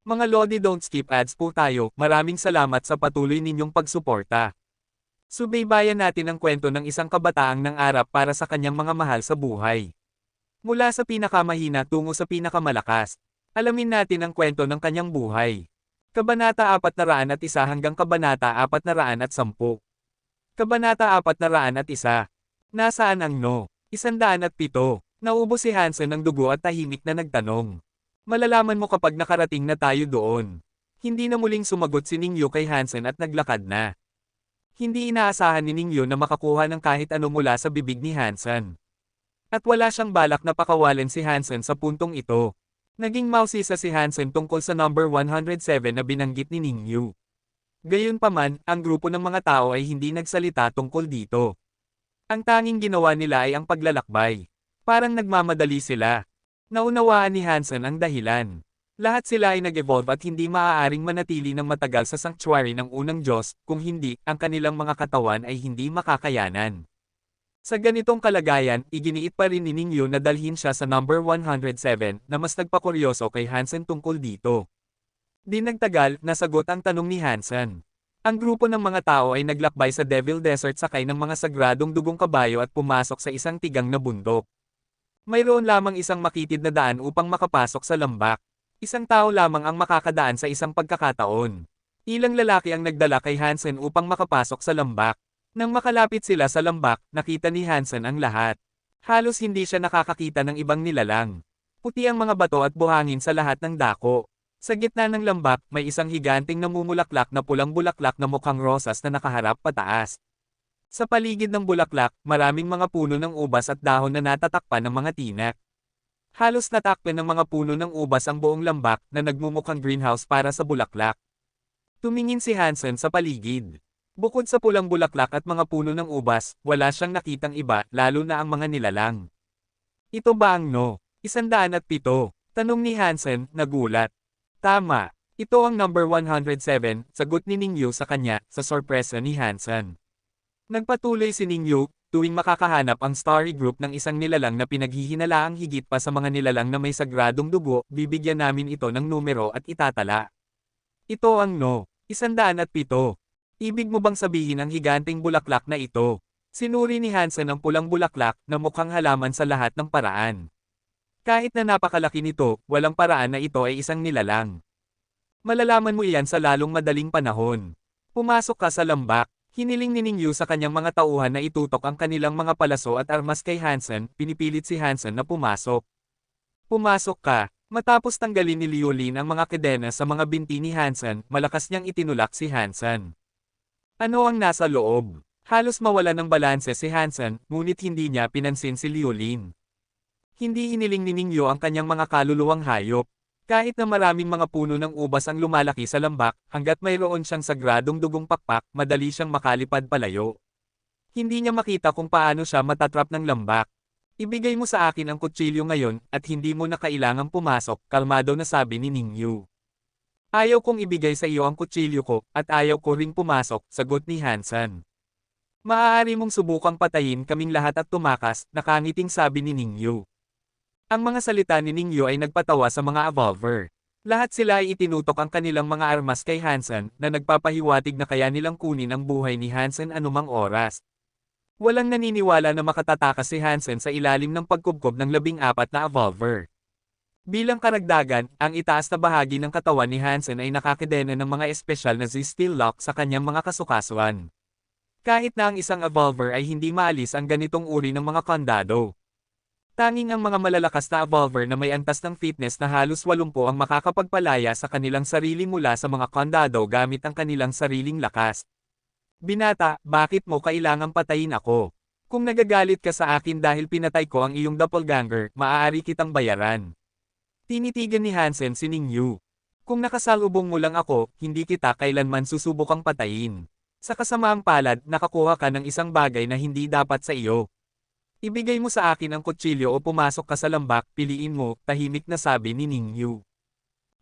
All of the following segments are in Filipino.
Mga Lodi, don't skip ads po tayo, maraming salamat sa patuloy ninyong pagsuporta. Subaybayan natin ang kwento ng isang kabataang nangarap para sa kanyang mga mahal sa buhay. Mula sa pinakamahina tungo sa pinakamalakas. Alamin natin ang kwento ng kanyang buhay. Kabanata 401 hanggang Kabanata 410. Kabanata 401. Nasaan ang no? 107. Naubos si Hansen ng dugo at tahimik na nagtanong. Malalaman mo kapag nakarating na tayo doon. Hindi na muling sumagot si Ningyo kay Hansen at naglakad na. Hindi inaasahan ni Ningyo na makakuha ng kahit ano mula sa bibig ni Hansen. At wala siyang balak na pakawalan si Hansen sa puntong ito. Naging mausisa si Hansen tungkol sa number 107 na binanggit ni Ningyo. Gayunpaman, ang grupo ng mga tao ay hindi nagsalita tungkol dito. Ang tanging ginawa nila ay ang paglalakbay. Parang nagmamadali sila. Naunawaan ni Hansen ang dahilan. Lahat sila ay nag-evolve at hindi maaaring manatili ng matagal sa sanctuary ng unang Diyos, kung hindi, ang kanilang mga katawan ay hindi makakayanan. Sa ganitong kalagayan, iginiit pa rin ni Ningyo na dalhin siya sa number 107 na mas nagpakuryoso kay Hansen tungkol dito. Di nagtagal, nasagot ang tanong ni Hansen. Ang grupo ng mga tao ay naglakbay sa Devil Desert sakay ng mga sagradong dugong kabayo at pumasok sa isang tigang na bundok. Mayroon lamang isang makitid na daan upang makapasok sa lambak. Isang tao lamang ang makakadaan sa isang pagkakataon. Ilang lalaki ang nagdala kay Hansen upang makapasok sa lambak. Nang makalapit sila sa lambak, nakita ni Hansen ang lahat. Halos hindi siya nakakakita ng ibang nilalang. Puti ang mga bato at buhangin sa lahat ng dako. Sa gitna ng lambak, may isang higanting namumulaklak na pulang bulaklak na mukhang rosas na nakaharap pataas. Sa paligid ng bulaklak, maraming mga puno ng ubas at dahon na natatakpan ng mga tinak. Halos natakpan ng mga puno ng ubas ang buong lambak na nagmumukhang greenhouse para sa bulaklak. Tumingin si Hansen sa paligid. Bukod sa pulang bulaklak at mga puno ng ubas, wala siyang nakitang iba, lalo na ang mga nilalang. Ito ba ang no? 107? Tanong ni Hansen, nagulat. Tama. Ito ang number 107, sagot ni Ningyo sa kanya, sa sorpresa ni Hansen. Nagpatuloy si Ningyo, tuwing makakahanap ang Starry Group ng isang nilalang na pinaghihinalaang higit pa sa mga nilalang na may sagradong dugo, bibigyan namin ito ng numero at itatala. Ito ang no. 107. Ibig mo bang sabihin ang higanting bulaklak na ito? Sinuri ni Hansen ang pulang bulaklak na mukhang halaman sa lahat ng paraan. Kahit na napakalaki nito, walang paraan na ito ay isang nilalang. Malalaman mo iyan sa lalong madaling panahon. Pumasok ka sa lambak. Hiniling ni Ningyo sa kanyang mga tauhan na itutok ang kanilang mga palaso at armas kay Hansen, pinipilit si Hansen na pumasok. Pumasok ka. Matapos tanggalin ni Liolin ang mga kadena sa mga binti ni Hansen, malakas niyang itinulak si Hansen. Ano ang nasa loob? Halos mawala ng balanse si Hansen, ngunit hindi niya pinansin si Liolin. Hindi hiniling ni Ningyo ang kanyang mga kaluluwang hayop. Kahit na maraming mga puno ng ubas ang lumalaki sa lambak, hanggat mayroon siyang sagradong dugong pakpak, madali siyang makalipad palayo. Hindi niya makita kung paano siya matatrap ng lambak. Ibigay mo sa akin ang kutsilyo ngayon, at hindi mo na kailangang pumasok, kalmado na sabi ni Ningyo. Ayaw kong ibigay sa iyo ang kutsilyo ko, at ayaw ko ring pumasok, sagot ni Hansen. Maaari mong subukang patayin kaming lahat at tumakas, nakangiting sabi ni Ningyo. Ang mga salita ni Ningyo ay nagpatawa sa mga evolver. Lahat sila ay itinutok ang kanilang mga armas kay Hansen na nagpapahiwatig na kaya nilang kunin ang buhay ni Hansen anumang oras. Walang naniniwala na makatatakas si Hansen sa ilalim ng pagkubkob ng 14 na evolver. Bilang karagdagan, ang itaas na bahagi ng katawan ni Hansen ay nakakadena ng mga espesyal na Z-Steel lock sa kanyang mga kasukasuan. Kahit na ang isang evolver ay hindi maalis ang ganitong uri ng mga kandado. Tanging ang mga malalakas na evolver na may antas ng fitness na halos 80 ang makakapagpalaya sa kanilang sarili mula sa mga kandado gamit ang kanilang sariling lakas. Binata, bakit mo kailangang patayin ako? Kung nagagalit ka sa akin dahil pinatay ko ang iyong doppelganger, maaari kitang bayaran. Tinitigan ni Hansen si Ningyo. Kung nakasalubong mo lang ako, hindi kita kailanman susubukang patayin. Sa kasamaang palad, nakakuha ka ng isang bagay na hindi dapat sa iyo. Ibigay mo sa akin ang kutsilyo o pumasok ka sa lambak, piliin mo, tahimik na sabi ni Ningyo.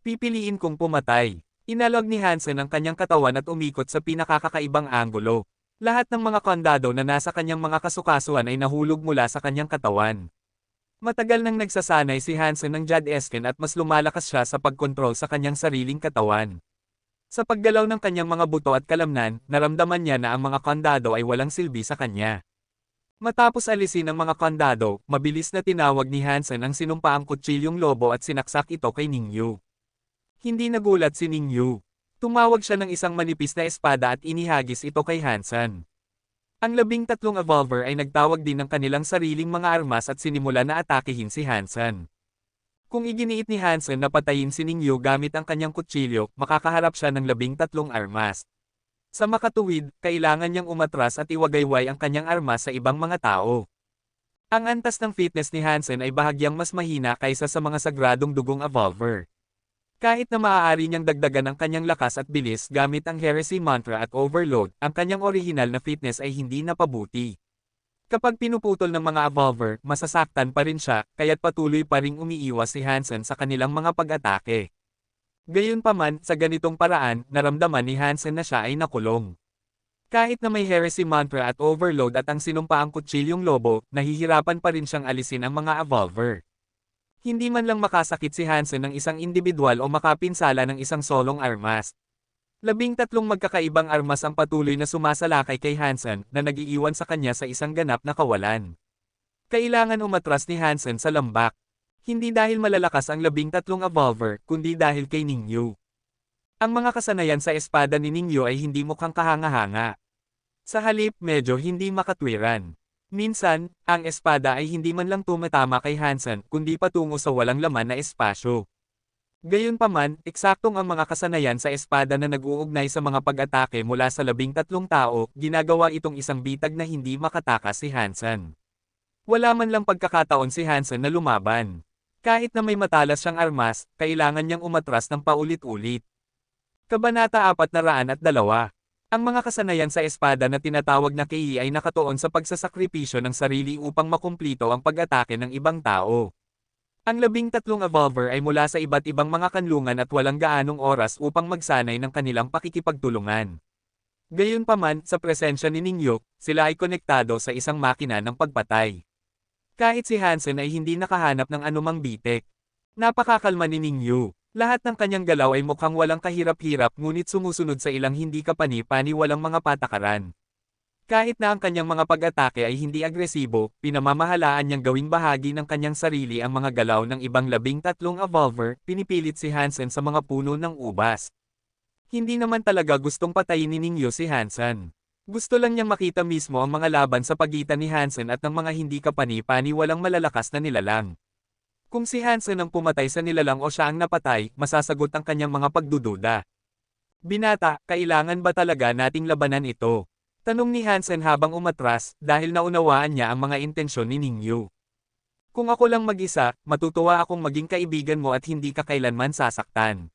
Pipiliin kong pumatay. Inalog ni Hansen ang kanyang katawan at umikot sa pinakakakaibang anggulo. Lahat ng mga kandado na nasa kanyang mga kasukasuan ay nahulog mula sa kanyang katawan. Matagal nang nagsasanay si Hansen ng Jadesken at mas lumalakas siya sa pagkontrol sa kanyang sariling katawan. Sa paggalaw ng kanyang mga buto at kalamnan, naramdaman niya na ang mga kandado ay walang silbi sa kanya. Matapos alisin ang mga kandado, mabilis na tinawag ni Hansen ang sinumpaang kutsilyong lobo at sinaksak ito kay Ningyu. Hindi nagulat si Ningyu. Tumawag siya ng isang manipis na espada at inihagis ito kay Hansen. Ang 13 evolver ay nagtawag din ng kanilang sariling mga armas at sinimula na atakehin si Hansen. Kung iginiit ni Hansen na patayin si Ningyu gamit ang kanyang kutsilyo, makakaharap siya ng 13 armas. Sa makatuwid, kailangan niyang umatras at iwagayway ang kanyang armas sa ibang mga tao. Ang antas ng fitness ni Hansen ay bahagyang mas mahina kaysa sa mga sagradong dugong evolver. Kahit na maaari niyang dagdagan ang kanyang lakas at bilis gamit ang Heresy Mantra at Overload, ang kanyang orihinal na fitness ay hindi napabuti. Kapag pinuputol ng mga evolver, masasaktan pa rin siya, kaya't patuloy pa ring umiiwas si Hansen sa kanilang mga pag-atake. Gayunpaman, sa ganitong paraan, naramdaman ni Hansen na siya ay nakulong. Kahit na may Heresy Mantra at Overload at ang sinumpaang kutsilyong lobo, nahihirapan pa rin siyang alisin ang mga evolver. Hindi man lang makasakit si Hansen ng isang individual o makapinsala ng isang solong armas. 13 magkakaibang armas ang patuloy na sumasalakay kay Hansen na nag-iiwan sa kanya sa isang ganap na kawalan. Kailangan umatras ni Hansen sa lambak. Hindi dahil malalakas ang 13 evolver, kundi dahil kay Ningyu. Ang mga kasanayan sa espada ni Ningyu ay hindi mukhang kahanga-hanga. Sa halip, medyo hindi makatwiran. Minsan, ang espada ay hindi man lang tumatama kay Hansen, kundi patungo sa walang laman na espasyo. Gayunpaman, eksaktong ang mga kasanayan sa espada na nag-uugnay sa mga pag-atake mula sa 13 tao, ginagawa itong isang bitag na hindi makatakas si Hansen. Wala man lang pagkakataon si Hansen na lumaban. Kahit na may matalas siyang armas, kailangan niyang umatras ng paulit-ulit. Kabanata 402. Ang mga kasanayan sa espada na tinatawag na Kei ay nakatuon sa pagsasakripisyo ng sarili upang makumplito ang pag-atake ng ibang tao. Ang 13 evolver ay mula sa iba't ibang mga kanlungan at walang gaanong oras upang magsanay ng kanilang pakikipagtulungan. Gayunpaman, sa presensya ni Ningyu, sila ay konektado sa isang makina ng pagpatay. Kahit si Hansen ay hindi nakahanap ng anumang bitek. Napakakalma ni Ningyu. Lahat ng kanyang galaw ay mukhang walang kahirap-hirap ngunit sumusunod sa ilang hindi kapani-pani walang mga patakaran. Kahit na ang kanyang mga pag-atake ay hindi agresibo, pinamamahalaan niyang gawing bahagi ng kanyang sarili ang mga galaw ng ibang 13 evolver, pinipilit si Hansen sa mga puno ng ubas. Hindi naman talaga gustong patayin ni Ningyu si Hansen. Gusto lang niyang makita mismo ang mga laban sa pagitan ni Hansen at ng mga hindi kapani-pani walang malalakas na nilalang. Kung si Hansen ang pumatay sa nilalang o siya ang napatay, masasagot ang kanyang mga pagdududa. Binata, kailangan ba talaga nating labanan ito? Tanong ni Hansen habang umatras, dahil naunawaan niya ang mga intensyon ni Ningyu. Kung ako lang mag-isa, matutuwa akong maging kaibigan mo at hindi ka kailanman sasaktan.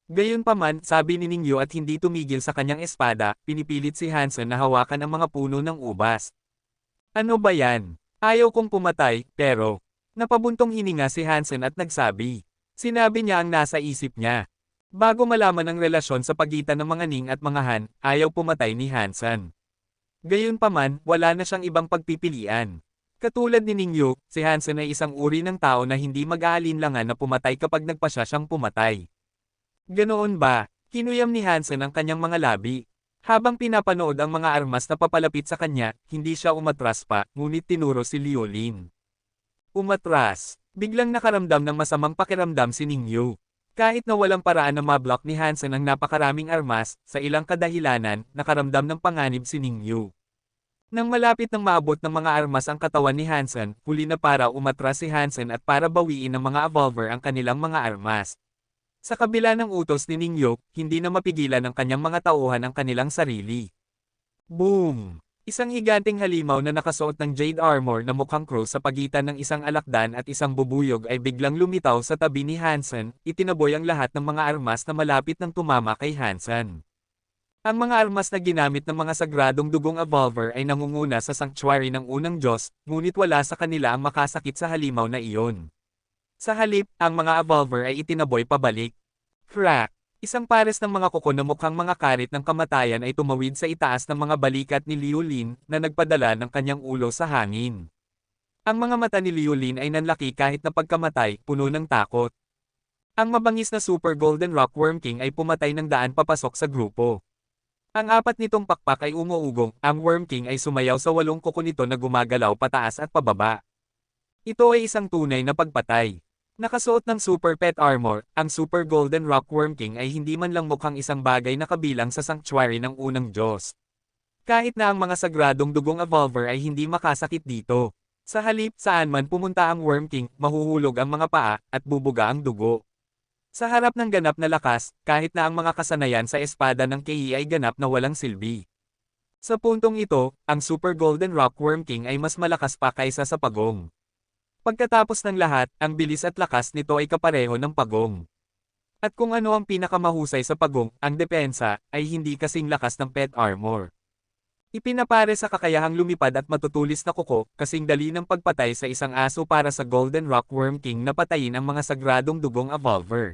Gayunpaman, sabi ni Ningyu at hindi tumigil sa kanyang espada, pinipilit si Hansen na hawakan ang mga puno ng ubas. Ano ba yan? Ayaw kong pumatay, pero... Napabuntong hininga si Hansen at nagsabi. Sinabi niya ang nasa isip niya. Bago malaman ang relasyon sa pagitan ng mga Ning at mga Han, ayaw pumatay ni Hansen. Gayunpaman, wala na siyang ibang pagpipilian. Katulad ni Ningyu, si Hansen ay isang uri ng tao na hindi mag-aalinlangan na pumatay kapag nagpasya siyang pumatay. Ganoon ba? Kinuyam ni Hansen ang kanyang mga labi. Habang pinapanood ang mga armas na papalapit sa kanya, hindi siya umatras pa, ngunit tinuro si Liolin. Umatras. Biglang nakaramdam ng masamang pakiramdam si Ningyu. Kahit na walang paraan na mablock ni Hansen ang napakaraming armas, sa ilang kadahilanan, nakaramdam ng panganib si Ningyu. Nang malapit nang maabot ng mga armas ang katawan ni Hansen, huli na para umatras si Hansen at para bawiin ng mga evolver ang kanilang mga armas. Sa kabila ng utos ni Ningyu, hindi na mapigilan ng kanyang mga tauhan ang kanilang sarili. Boom! Isang higanting halimaw na nakasuot ng jade armor na mukhang crow sa pagitan ng isang alakdan at isang bubuyog ay biglang lumitaw sa tabi ni Hansen, itinaboy ang lahat ng mga armas na malapit ng tumama kay Hansen. Ang mga armas na ginamit ng mga sagradong dugong evolver ay nangunguna sa sanctuary ng unang Diyos, ngunit wala sa kanila ang makasakit sa halimaw na iyon. Sa halip, ang mga evolver ay itinaboy pabalik. Crack! Isang pares ng mga kuko na mukhang mga karit ng kamatayan ay tumawid sa itaas ng mga balikat ni Liolin na nagpadala ng kanyang ulo sa hangin. Ang mga mata ni Liulin ay nanlaki kahit na pagkamatay, puno ng takot. Ang mabangis na Super Golden Rock Worm King ay pumatay ng daan papasok sa grupo. Ang apat nitong pakpak ay umuugong, ang Worm King ay sumayaw sa 8 kuko nito na gumagalaw pataas at pababa. Ito ay isang tunay na pagpatay. Nakasuot ng Super Pet Armor, ang Super Golden Rock Worm King ay hindi man lang mukhang isang bagay na kabilang sa sanctuary ng unang Diyos. Kahit na ang mga sagradong dugong evolver ay hindi makasakit dito. Sa halip, saan man pumunta ang Worm King, mahuhulog ang mga paa, at bubuga ang dugo. Sa harap ng ganap na lakas, kahit na ang mga kasanayan sa espada ng Kei ay ganap na walang silbi. Sa puntong ito, ang Super Golden Rock Worm King ay mas malakas pa kaysa sa pagong. Pagkatapos ng lahat, ang bilis at lakas nito ay kapareho ng pagong. At kung ano ang pinakamahusay sa pagong, ang depensa, ay hindi kasing lakas ng pet armor. Ipinapare sa kakayahang lumipad at matutulis na kuko, kasing dali ng pagpatay sa isang aso para sa Golden Rock Worm King na patayin ang mga sagradong dugong evolver.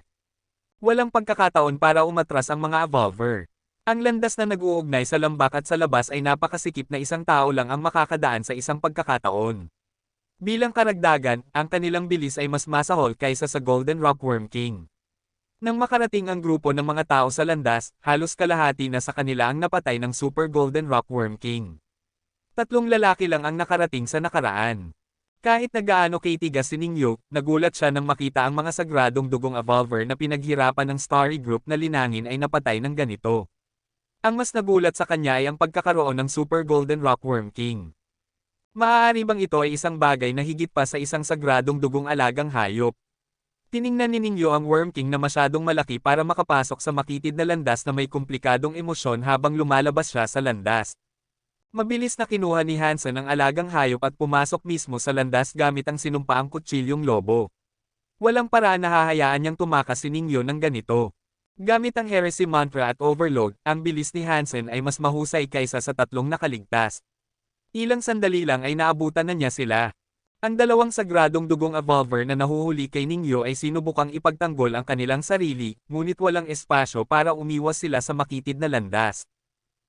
Walang pagkakataon para umatras ang mga evolver. Ang landas na nag-uugnay sa lambak at sa labas ay napakasikip na isang tao lang ang makakadaan sa isang pagkakataon. Bilang karagdagan, ang kanilang bilis ay mas masahol kaysa sa Golden Rock Worm King. Nang makarating ang grupo ng mga tao sa landas, halos kalahati na sa kanila ang napatay ng Super Golden Rock Worm King. 3 lalaki lang ang nakarating sa nakaraan. Kahit na gaano kitigas si Ningyo, nagulat siya nang makita ang mga sagradong dugong evolver na pinaghirapan ng Starry Group na linangin ay napatay ng ganito. Ang mas nagulat sa kanya ay ang pagkakaroon ng Super Golden Rock Worm King. Maaari bang ito ay isang bagay na higit pa sa isang sagradong dugong alagang hayop? Tiningnan ni Ningyo ang Worm King na masyadong malaki para makapasok sa makitid na landas na may komplikadong emosyon habang lumalabas siya sa landas. Mabilis na kinuha ni Hansen ang alagang hayop at pumasok mismo sa landas gamit ang sinumpaang kutsilyong lobo. Walang paraan na hahayaan niyang tumakas si Ningyo ng ganito. Gamit ang Heresy Mantra at Overload, ang bilis ni Hansen ay mas mahusay kaysa sa 3 nakaligtas. Ilang sandali lang ay naabutan na niya sila. Ang 2 sagradong dugong evolver na nahuhuli kay Ningyo ay sinubukang ipagtanggol ang kanilang sarili, ngunit walang espasyo para umiwas sila sa makitid na landas.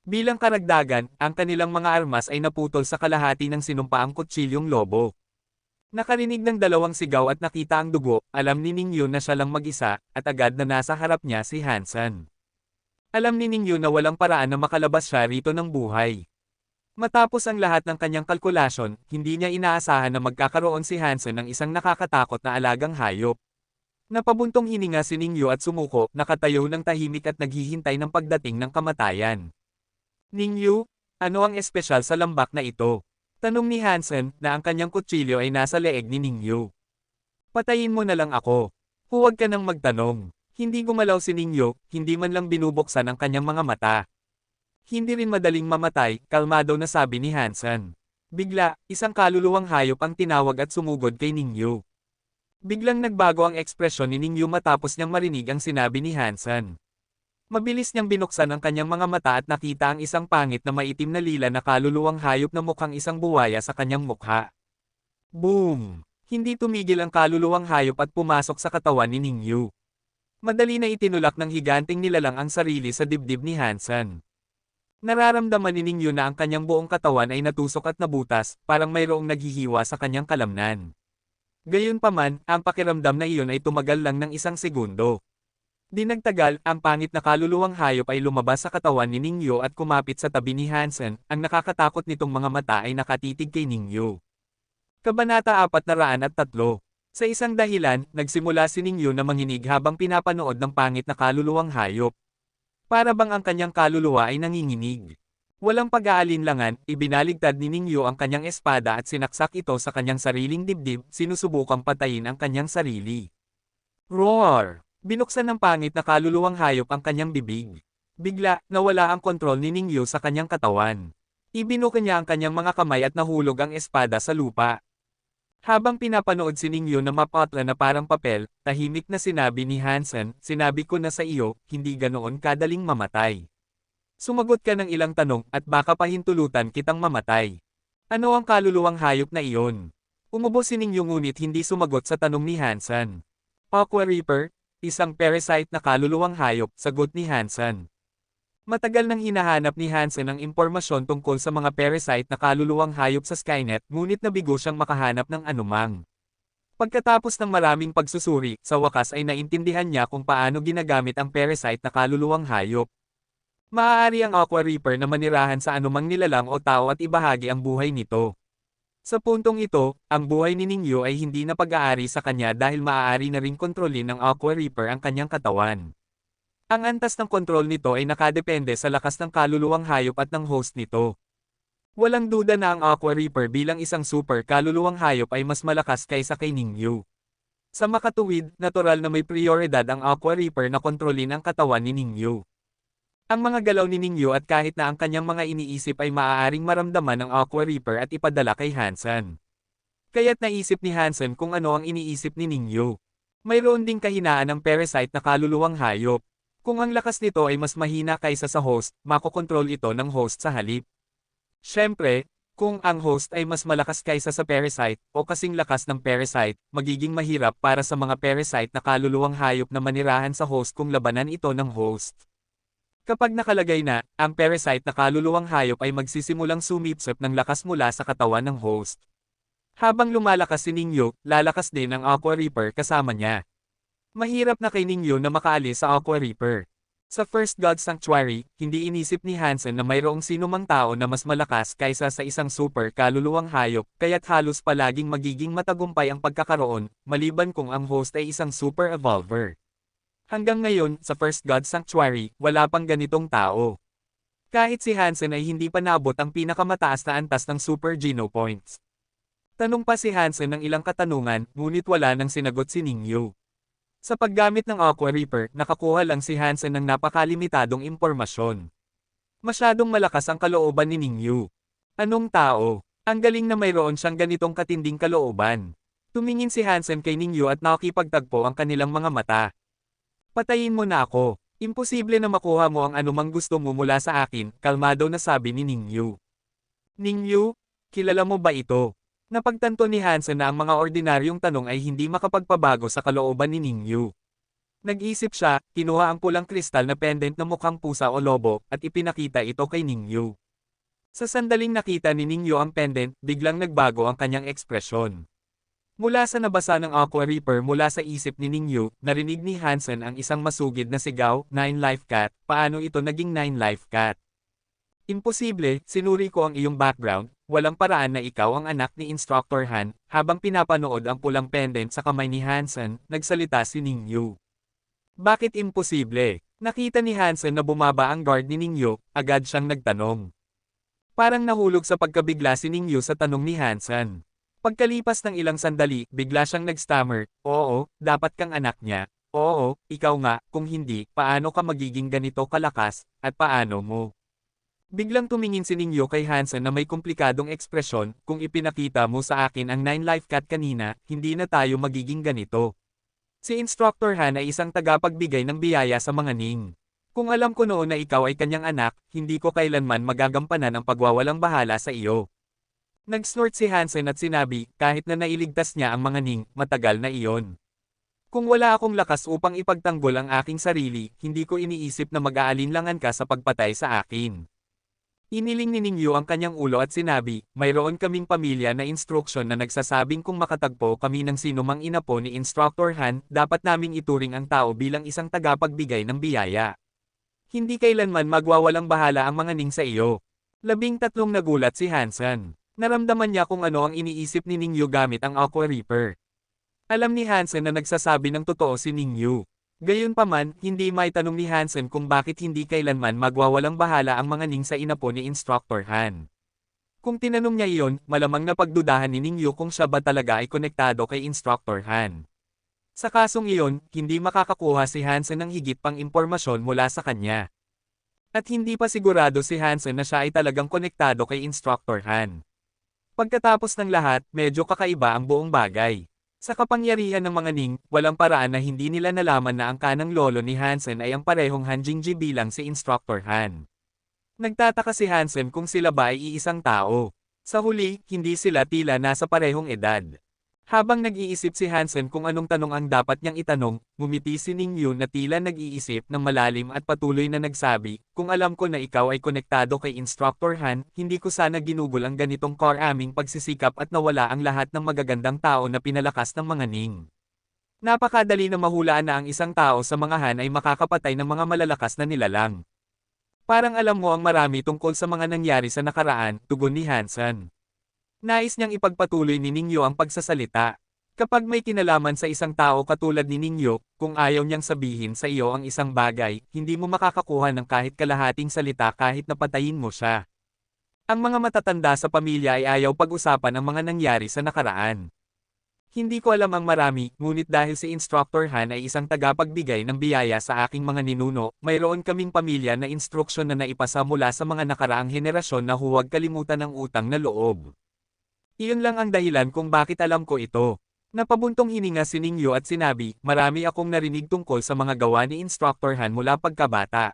Bilang karagdagan, ang kanilang mga armas ay naputol sa kalahati ng sinumpaang kutsilyong lobo. Nakarinig ng 2 sigaw at nakita ang dugo, alam ni Ningyo na siya lang mag-isa, at agad na nasa harap niya si Hansen. Alam ni Ningyo na walang paraan na makalabas siya rito ng buhay. Matapos ang lahat ng kanyang kalkulasyon, hindi niya inaasahan na magkakaroon si Hansen ng isang nakakatakot na alagang hayop. Napabuntong hininga si Ningyo at sumuko, nakatayo ng tahimik at naghihintay ng pagdating ng kamatayan. Ningyo, ano ang espesyal sa lambak na ito? Tanong ni Hansen, na ang kanyang kutsilyo ay nasa leeg ni Ningyo. Patayin mo na lang ako. Huwag ka nang magtanong. Hindi gumalaw si Ningyo, hindi man lang binubuksan ang kanyang mga mata. Hindi rin madaling mamatay, kalmado na sabi ni Hansen. Bigla, isang kaluluwang hayop ang tinawag at sumugod kay Ningyo. Biglang nagbago ang ekspresyon ni Ningyo matapos niyang marinig ang sinabi ni Hansen. Mabilis niyang binuksan ang kanyang mga mata at nakita ang isang pangit na maitim na lila na kaluluwang hayop na mukhang isang buwaya sa kanyang mukha. Boom! Hindi tumigil ang kaluluwang hayop at pumasok sa katawan ni Ningyo. Madali na itinulak ng higanting nilalang ang sarili sa dibdib ni Hansen. Nararamdaman ni Ningyo na ang kanyang buong katawan ay natusok at nabutas, parang mayroong naghihiwa sa kanyang kalamnan. Gayunpaman, ang pakiramdam na iyon ay tumagal lang ng 1 segundo. Di nagtagal, ang pangit na kaluluwang hayop ay lumabas sa katawan ni Ningyo at kumapit sa tabi ni Hansen, ang nakakatakot nitong mga mata ay nakatitig kay Ningyo. Kabanata 403. Sa isang dahilan, nagsimula si Ningyo na manginig habang pinapanood ng pangit na kaluluwang hayop. Para bang ang kanyang kaluluwa ay nanginginig. Walang pag-aalinlangan, ibinaligtad ni Ningyo ang kanyang espada at sinaksak ito sa kanyang sariling dibdib, sinusubukang patayin ang kanyang sarili. Roar! Binuksan ng pangit na kaluluwang hayop ang kanyang bibig. Bigla, nawala ang kontrol ni Ningyo sa kanyang katawan. Ibinuka niya ang kanyang mga kamay at nahulog ang espada sa lupa. Habang pinapanood si Ningyo na mapatla na parang papel, tahimik na sinabi ni Hansen, sinabi ko na sa iyo, hindi ganoon kadaling mamatay. Sumagot ka ng ilang tanong at baka pahintulutan kitang mamatay. Ano ang kaluluwang hayop na iyon? Umubo si Ningyo ngunit hindi sumagot sa tanong ni Hansen. Aqua Reaper, isang parasite na kaluluwang hayop, sagot ni Hansen. Matagal nang hinahanap ni Hansen ang impormasyon tungkol sa mga parasite na kaluluwang hayop sa Skynet, ngunit nabigo siyang makahanap ng anumang. Pagkatapos ng maraming pagsusuri, sa wakas ay naintindihan niya kung paano ginagamit ang parasite na kaluluwang hayop. Maaari ang Aqua Reaper na manirahan sa anumang nilalang o tao at ibahagi ang buhay nito. Sa puntong ito, ang buhay ni Ningyo ay hindi na pag-aari sa kanya dahil maaari na ring kontrolin ng Aqua Reaper ang kanyang katawan. Ang antas ng kontrol nito ay nakadepende sa lakas ng kaluluwang hayop at ng host nito. Walang duda na ang Aqua Reaper bilang isang super kaluluwang hayop ay mas malakas kaysa kay Ningyo. Sa makatuwid, natural na may prioridad ang Aqua Reaper na kontrolin ang katawan ni Ningyo. Ang mga galaw ni Ningyo at kahit na ang kanyang mga iniisip ay maaaring maramdaman ng Aqua Reaper at ipadala kay Hansen. Kaya't naisip ni Hansen kung ano ang iniisip ni Ningyo. Mayroon ding kahinaan ng parasite na kaluluwang hayop. Kung ang lakas nito ay mas mahina kaysa sa host, makokontrol ito ng host sa halip. Siyempre, kung ang host ay mas malakas kaysa sa parasite o kasing lakas ng parasite, magiging mahirap para sa mga parasite na kaluluwang hayop na manirahan sa host kung labanan ito ng host. Kapag nakalagay na, ang parasite na kaluluwang hayop ay magsisimulang sumipsip ng lakas mula sa katawan ng host. Habang lumalakas si Ningyo, lalakas din ang Aqua Reaper kasama niya. Mahirap na kay Ningyo na makaalis sa Aqua Reaper. Sa First God Sanctuary, hindi inisip ni Hansen na mayroong sinumang tao na mas malakas kaysa sa isang super kaluluwang hayop, kaya't halos palaging magiging matagumpay ang pagkakaroon, maliban kung ang host ay isang super evolver. Hanggang ngayon, sa First God Sanctuary, wala pang ganitong tao. Kahit si Hansen ay hindi pa naabot ang pinakamataas na antas ng Super Geno Points. Tanong pa si Hansen ng ilang katanungan, ngunit wala nang sinagot si Ningyo. Sa paggamit ng Aqua Reaper, nakakuha lang si Hansen ng napakalimitadong impormasyon. Masyadong malakas ang kalooban ni Ningyo. Anong tao? Ang galing na mayroon siyang ganitong katinding kalooban. Tumingin si Hansen kay Ningyo at nakikipagtagpo ang kanilang mga mata. Patayin mo na ako. Imposible na makuha mo ang anumang gusto mo mula sa akin, kalmado na sabi ni Ningyo. Ningyo, kilala mo ba ito? Napagtanto ni Hansen na ang mga ordinaryong tanong ay hindi makapagpabago sa kalooban ni Ningyo. Nag-isip siya, kinuha ang pulang kristal na pendant na mukhang pusa o lobo, at ipinakita ito kay Ningyo. Sa sandaling nakita ni Ningyo ang pendant, biglang nagbago ang kanyang ekspresyon. Mula sa nabasa ng Aqua Reaper mula sa isip ni Ningyo, narinig ni Hansen ang isang masugid na sigaw, 9 life cat, paano ito naging 9 life cat? Imposible, sinuri ko ang iyong background, walang paraan na ikaw ang anak ni Instructor Han. Habang pinapanood ang pulang pendant sa kamay ni Hansen, nagsalita si Ningyo. Bakit imposible? Nakita ni Hansen na bumaba ang guard ni Ningyo, agad siyang nagtanong. Parang nahulog sa pagkabigla si Ningyo sa tanong ni Hansen. Pagkalipas ng ilang sandali, bigla siyang nag-stammer, oo, dapat kang anak niya. Oo, ikaw nga, kung hindi, paano ka magiging ganito kalakas, at paano mo? Biglang tumingin si Ningyo kay Hansen na may komplikadong ekspresyon, kung ipinakita mo sa akin ang 9 life cat kanina, hindi na tayo magiging ganito. Si Instructor Han ay isang tagapagbigay ng biyaya sa mga Ning. Kung alam ko noon na ikaw ay kanyang anak, hindi ko kailanman magagampanan ang pagwawalang bahala sa iyo. Nag-snort si Hansen at sinabi, kahit na nailigtas niya ang mga Ning, matagal na iyon. Kung wala akong lakas upang ipagtanggol ang aking sarili, hindi ko iniisip na mag-aalinlangan ka sa pagpatay sa akin. Iniling ni Ningyo ang kanyang ulo at sinabi, mayroon kaming pamilya na instruksyon na nagsasabing kung makatagpo kami ng sinumang inapo ni Instructor Han, dapat naming ituring ang tao bilang isang tagapagbigay ng biyaya. Hindi kailanman magwawalang bahala ang mga Ning sa iyo. 13 nagulat si Hansen. Naramdaman niya kung ano ang iniisip ni Ningyo gamit ang Aqua Reaper. Alam ni Hansen na nagsasabi ng totoo si Ningyo. Gayunpaman, hindi maitanong ni Hansen kung bakit hindi kailanman magwawalang bahala ang mga Ning sa inapo ni Instructor Han. Kung tinanong niya iyon, malamang napagdudahan ni Ningyo kung siya ba talaga ay konektado kay Instructor Han. Sa kasong iyon, hindi makakakuha si Hansen ng higit pang impormasyon mula sa kanya. At hindi pa sigurado si Hansen na siya ay talagang konektado kay Instructor Han. Pagkatapos ng lahat, medyo kakaiba ang buong bagay. Sa kapangyarihan ng mga Ning, walang paraan na hindi nila nalaman na ang kanang lolo ni Hansen ay ang parehong Han Jingji bilang si Instructor Han. Nagtataka si Hansen kung sila ba ay iisang tao. Sa huli, hindi sila tila nasa parehong edad. Habang nag-iisip si Hansen kung anong tanong ang dapat niyang itanong, ngumiti si Ningyu na tila nag-iisip ng malalim at patuloy na nagsabi, kung alam ko na ikaw ay konektado kay Instructor Han, hindi ko sana ginugol ang ganitong aming pagsisikap at nawala ang lahat ng magagandang tao na pinalakas ng mga Ning. Napakadali na mahulaan na ang isang tao sa mga Han ay makakapatay ng mga malalakas na nilalang. Parang alam mo ang marami tungkol sa mga nangyari sa nakaraan, tugon ni Hansen. Nais niyang ipagpatuloy ni Ningyo ang pagsasalita. Kapag may kinalaman sa isang tao katulad ni Ningyo, kung ayaw niyang sabihin sa iyo ang isang bagay, hindi mo makakakuha ng kahit kalahating salita kahit napatayin mo siya. Ang mga matatanda sa pamilya ay ayaw pag-usapan ang mga nangyari sa nakaraan. Hindi ko alam ang marami, ngunit dahil si Instructor Han ay isang tagapagbigay ng biyaya sa aking mga ninuno, mayroon kaming pamilya na instruksyon na naipasa mula sa mga nakaraang henerasyon na huwag kalimutan ang utang na loob. Iyon lang ang dahilan kung bakit alam ko ito. Napabuntong hininga si Ningyo at sinabi, marami akong narinig tungkol sa mga gawa ni Instructor Han mula pagkabata.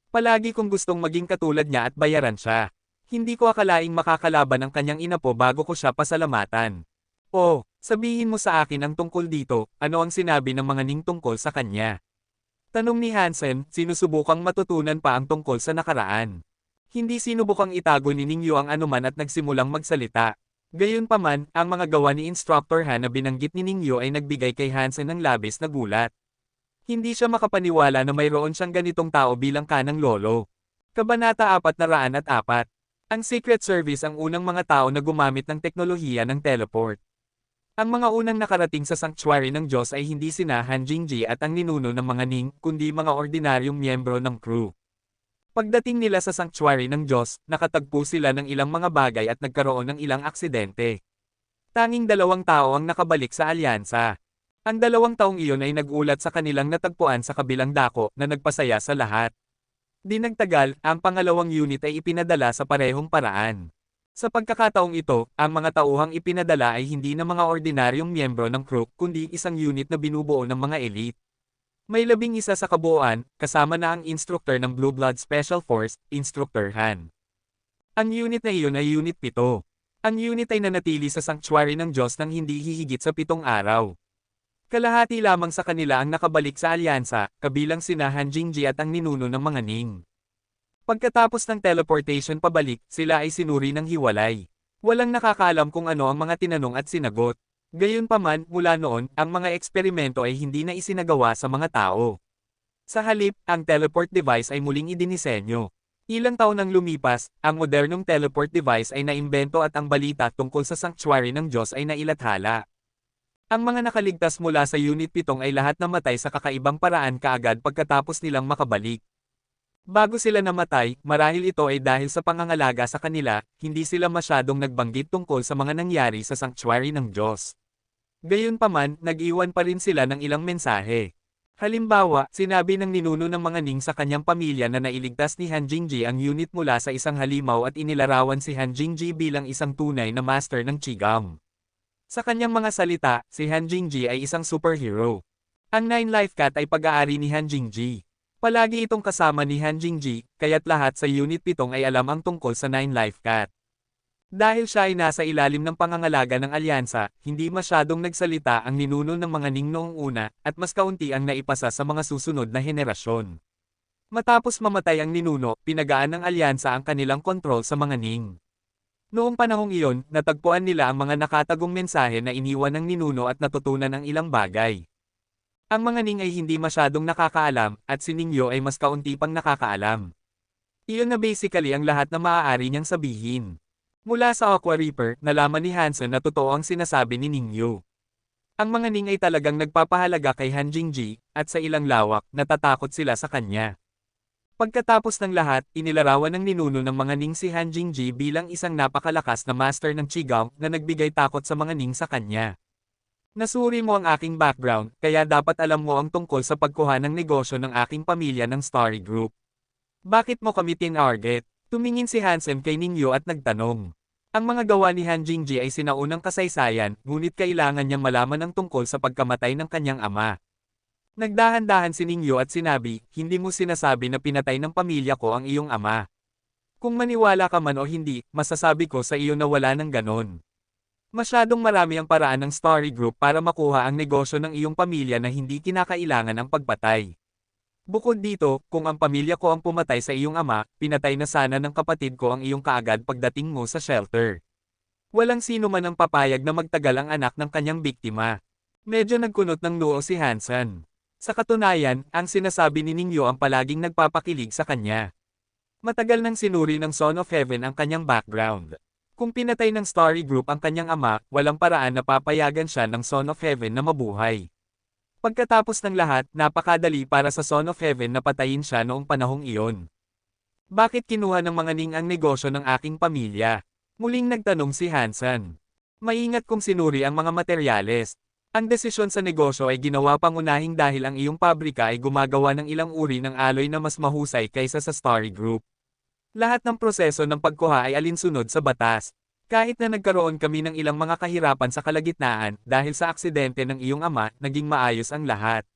Palagi kong gustong maging katulad niya at bayaran siya. Hindi ko akalaing makakalaban ang kanyang inapo bago ko siya pasalamatan. Oh, sabihin mo sa akin ang tungkol dito, ano ang sinabi ng mga Ning tungkol sa kanya? Tanong ni Hansen, sinusubukang matutunan pa ang tungkol sa nakaraan. Hindi sinubukang itago ni Ningyo ang anuman at nagsimulang magsalita. Gayunpaman, ang mga gawa ni Instructor Han na binanggit ni Ningyo ay nagbigay kay Hansen ng labis na gulat. Hindi siya makapaniwala na mayroon siyang ganitong tao bilang kanang lolo. Kabanata 404. Ang Secret Service ang unang mga tao na gumamit ng teknolohiya ng teleport. Ang mga unang nakarating sa sanctuary ng Diyos ay hindi sina Han Jingji at ang ninuno ng mga Ning, kundi mga ordinaryong miyembro ng crew. Pagdating nila sa sanctuary ng Diyos, nakatagpo sila ng ilang mga bagay at nagkaroon ng ilang aksidente. Tanging 2 tao ang nakabalik sa alyansa. Ang 2 taong iyon ay nagulat sa kanilang natagpuan sa kabilang dako na nagpasaya sa lahat. Di nagtagal, ang pangalawang unit ay ipinadala sa parehong paraan. Sa pagkakataong ito, ang mga tauhang ipinadala ay hindi na mga ordinaryong miyembro ng crew kundi isang unit na binubuo ng mga elite. May 11 sa kabuuan, kasama na ang instructor ng Blue Blood Special Force, Instructor Han. Ang unit na iyon ay Unit 7. Ang unit ay nanatili sa sanctuary ng Diyos nang hindi hihigit sa 7 araw. Kalahati lamang sa kanila ang nakabalik sa alyansa, kabilang sina Han Jingji at ang ninuno ng mga Ning. Pagkatapos ng teleportation pabalik, sila ay sinuri ng hiwalay. Walang nakakaalam kung ano ang mga tinanong at sinagot. Gayunpaman, mula noon, ang mga eksperimento ay hindi na isinagawa sa mga tao. Sa halip, ang teleport device ay muling idinisenyo. Ilang taon nang lumipas, ang modernong teleport device ay naimbento at ang balita tungkol sa sanctuary ng Diyos ay nailathala. Ang mga nakaligtas mula sa Unit 7 ay lahat namatay sa kakaibang paraan kaagad pagkatapos nilang makabalik. Bago sila namatay, marahil ito ay dahil sa pangangalaga sa kanila, hindi sila masyadong nagbanggit tungkol sa mga nangyari sa sanctuary ng Diyos. Gayunpaman, nag-iwan pa rin sila ng ilang mensahe. Halimbawa, sinabi ng ninuno ng mga Ning sa kanyang pamilya na nailigtas ni Han Jingji ang unit mula sa isang halimaw at inilarawan si Han Jingji bilang isang tunay na master ng Qigong. Sa kanyang mga salita, si Han Jingji ay isang superhero. Ang 9 Life Cat ay pag-aari ni Han Jingji. Palagi itong kasama ni Han Jingji, kaya't lahat sa Unit 7 ay alam ang tungkol sa 9 Life Cat. Dahil siya ay nasa ilalim ng pangangalaga ng alyansa, hindi masyadong nagsalita ang ninuno ng mga Ning noong una, at mas kaunti ang naipasa sa mga susunod na henerasyon. Matapos mamatay ang ninuno, pinagaan ng alyansa ang kanilang kontrol sa mga Ning. Noong panahong iyon, natagpuan nila ang mga nakatagong mensahe na iniwan ng ninuno at natutunan ang ilang bagay. Ang mga Ning ay hindi masyadong nakakaalam, at si Ningyo ay mas kaunti pang nakakaalam. Iyon na basically ang lahat na maaari niyang sabihin. Mula sa Aqua Reaper, nalaman ni Hansen na totoo ang sinasabi ni Ningyo. Ang mga Ning ay talagang nagpapahalaga kay Han Jingji, at sa ilang lawak, natatakot sila sa kanya. Pagkatapos ng lahat, inilarawan ng ninuno ng mga Ning si Han Jingji bilang isang napakalakas na master ng Qigong na nagbigay takot sa mga Ning sa kanya. Nasuri mo ang aking background, kaya dapat alam mo ang tungkol sa pagkuha ng negosyo ng aking pamilya ng Starry Group. Bakit mo kami tinarget? Tumingin si Hansen kay Ningyo at nagtanong. Ang mga gawa ni Han Jingji ay sinaunang kasaysayan, ngunit kailangan niyang malaman ang tungkol sa pagkamatay ng kanyang ama. Nagdahan-dahan si Ningyo at sinabi, hindi mo sinasabi na pinatay ng pamilya ko ang iyong ama. Kung maniwala ka man o hindi, masasabi ko sa iyo na wala ng ganon. Masyadong marami ang paraan ng story group para makuha ang negosyo ng iyong pamilya na hindi kinakailangan ang pagpatay. Bukod dito, kung ang pamilya ko ang pumatay sa iyong ama, pinatay na sana ng kapatid ko ang iyong kaagad pagdating mo sa shelter. Walang sino man ang papayag na magtagal ang anak ng kanyang biktima. Medyo nagkunot ng noo si Hansen. Sa katunayan, ang sinasabi ni Ningyo ang palaging nagpapakilig sa kanya. Matagal nang sinuri ng Son of Heaven ang kanyang background. Kung pinatay ng story group ang kanyang ama, walang paraan na papayagan siya ng Son of Heaven na mabuhay. Pagkatapos ng lahat, napakadali para sa Son of Heaven na patayin siya noong panahong iyon. Bakit kinuha ng mga ning ang negosyo ng aking pamilya? Muling nagtanong si Hansen. Maingat kong sinuri ang mga materyales. Ang desisyon sa negosyo ay ginawa pangunahing dahil ang iyong pabrika ay gumagawa ng ilang uri ng alloy na mas mahusay kaysa sa Story Group. Lahat ng proseso ng pagkuha ay alinsunod sa batas. Kahit na nagkaroon kami ng ilang mga kahirapan sa kalagitnaan dahil sa aksidente ng iyong ama, naging maayos ang lahat.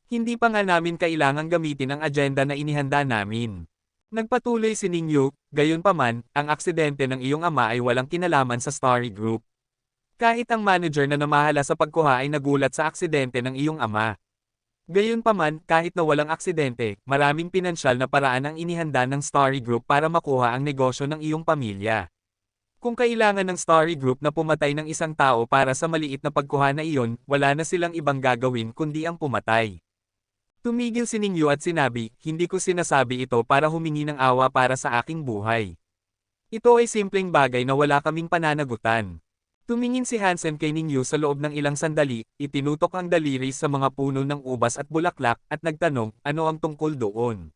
Hindi pa nga namin kailangang gamitin ang agenda na inihanda namin. Nagpatuloy si Ningyu, gayunpaman, ang aksidente ng iyong ama ay walang kinalaman sa Story Group. Kahit ang manager na namahala sa pagkuha ay nagulat sa aksidente ng iyong ama. Gayunpaman, kahit na walang aksidente, maraming pinansyal na paraan ang inihanda ng Story Group para makuha ang negosyo ng iyong pamilya. Kung kailangan ng Story Group na pumatay ng isang tao para sa maliit na pagkuha na iyon, wala na silang ibang gagawin kundi ang pumatay. Tumigil si Ningyu at sinabi, hindi ko sinasabi ito para humingi ng awa para sa aking buhay. Ito ay simpleng bagay na wala kaming pananagutan. Tumingin si Hansen kay Ningyu sa loob ng ilang sandali, itinutok ang daliri sa mga puno ng ubas at bulaklak, at nagtanong, ano ang tungkol doon?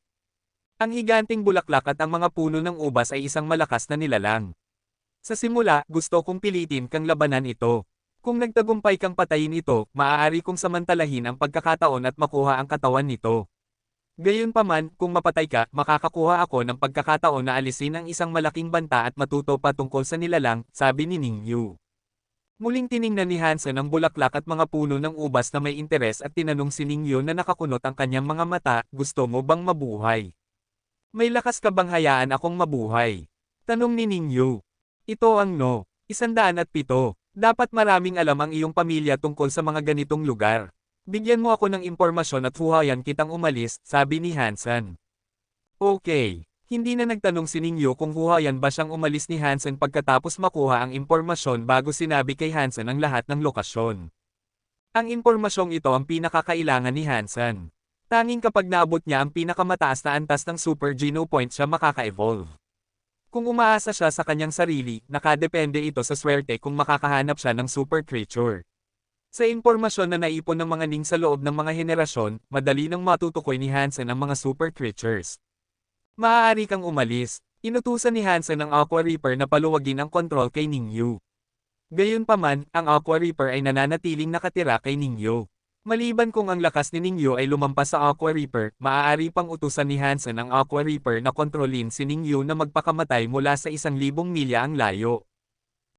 Ang higanting bulaklak at ang mga puno ng ubas ay isang malakas na nilalang. Sa simula, gusto kong pilitin kang labanan ito. Kung nagtagumpay kang patayin ito, maaari kong samantalahin ang pagkakataon at makuha ang katawan nito. Gayunpaman, kung mapatay ka, makakakuha ako ng pagkakataon na alisin ang isang malaking banta at matuto patungkol sa nilalang, sabi ni Ningyu. Muling tiningnan ni Hansen ang bulaklak at mga puno ng ubas na may interes at tinanong si Ningyo na nakakunot ang kanyang mga mata, gusto mo bang mabuhay? May lakas ka bang hayaan akong mabuhay? Tanong ni Ningyo. Ito ang no. 107. Dapat maraming alam ang iyong pamilya tungkol sa mga ganitong lugar. Bigyan mo ako ng impormasyon at huhayan kitang umalis, sabi ni Hansen. Okay. Hindi na nagtanong si Ningyo kung huhayan ba siyang umalis ni Hansen pagkatapos makuha ang impormasyon bago sinabi kay Hansen ang lahat ng lokasyon. Ang impormasyong ito ang pinakakailangan ni Hansen. Tanging kapag naabot niya ang pinakamataas na antas ng Super Geno Point siya makaka-evolve. Kung umaasa siya sa kanyang sarili, nakadepende ito sa swerte kung makakahanap siya ng super creature. Sa impormasyon na naipon ng mga ning sa loob ng mga henerasyon, madali nang matutukoy ni Hansen ang mga super creatures. Maaari kang umalis. Inutusan ni Hansen ang Aqua Reaper na paluwagin ang kontrol kay Ningyu. Gayunpaman, ang Aqua Reaper ay nananatiling nakatira kay Ningyu. Maliban kung ang lakas ni Ningyu ay lumampas sa Aqua Reaper, maaari pang utusan ni Hansen ang Aqua Reaper na kontrolin si Ningyu na magpakamatay mula sa 1,000 milya ang layo.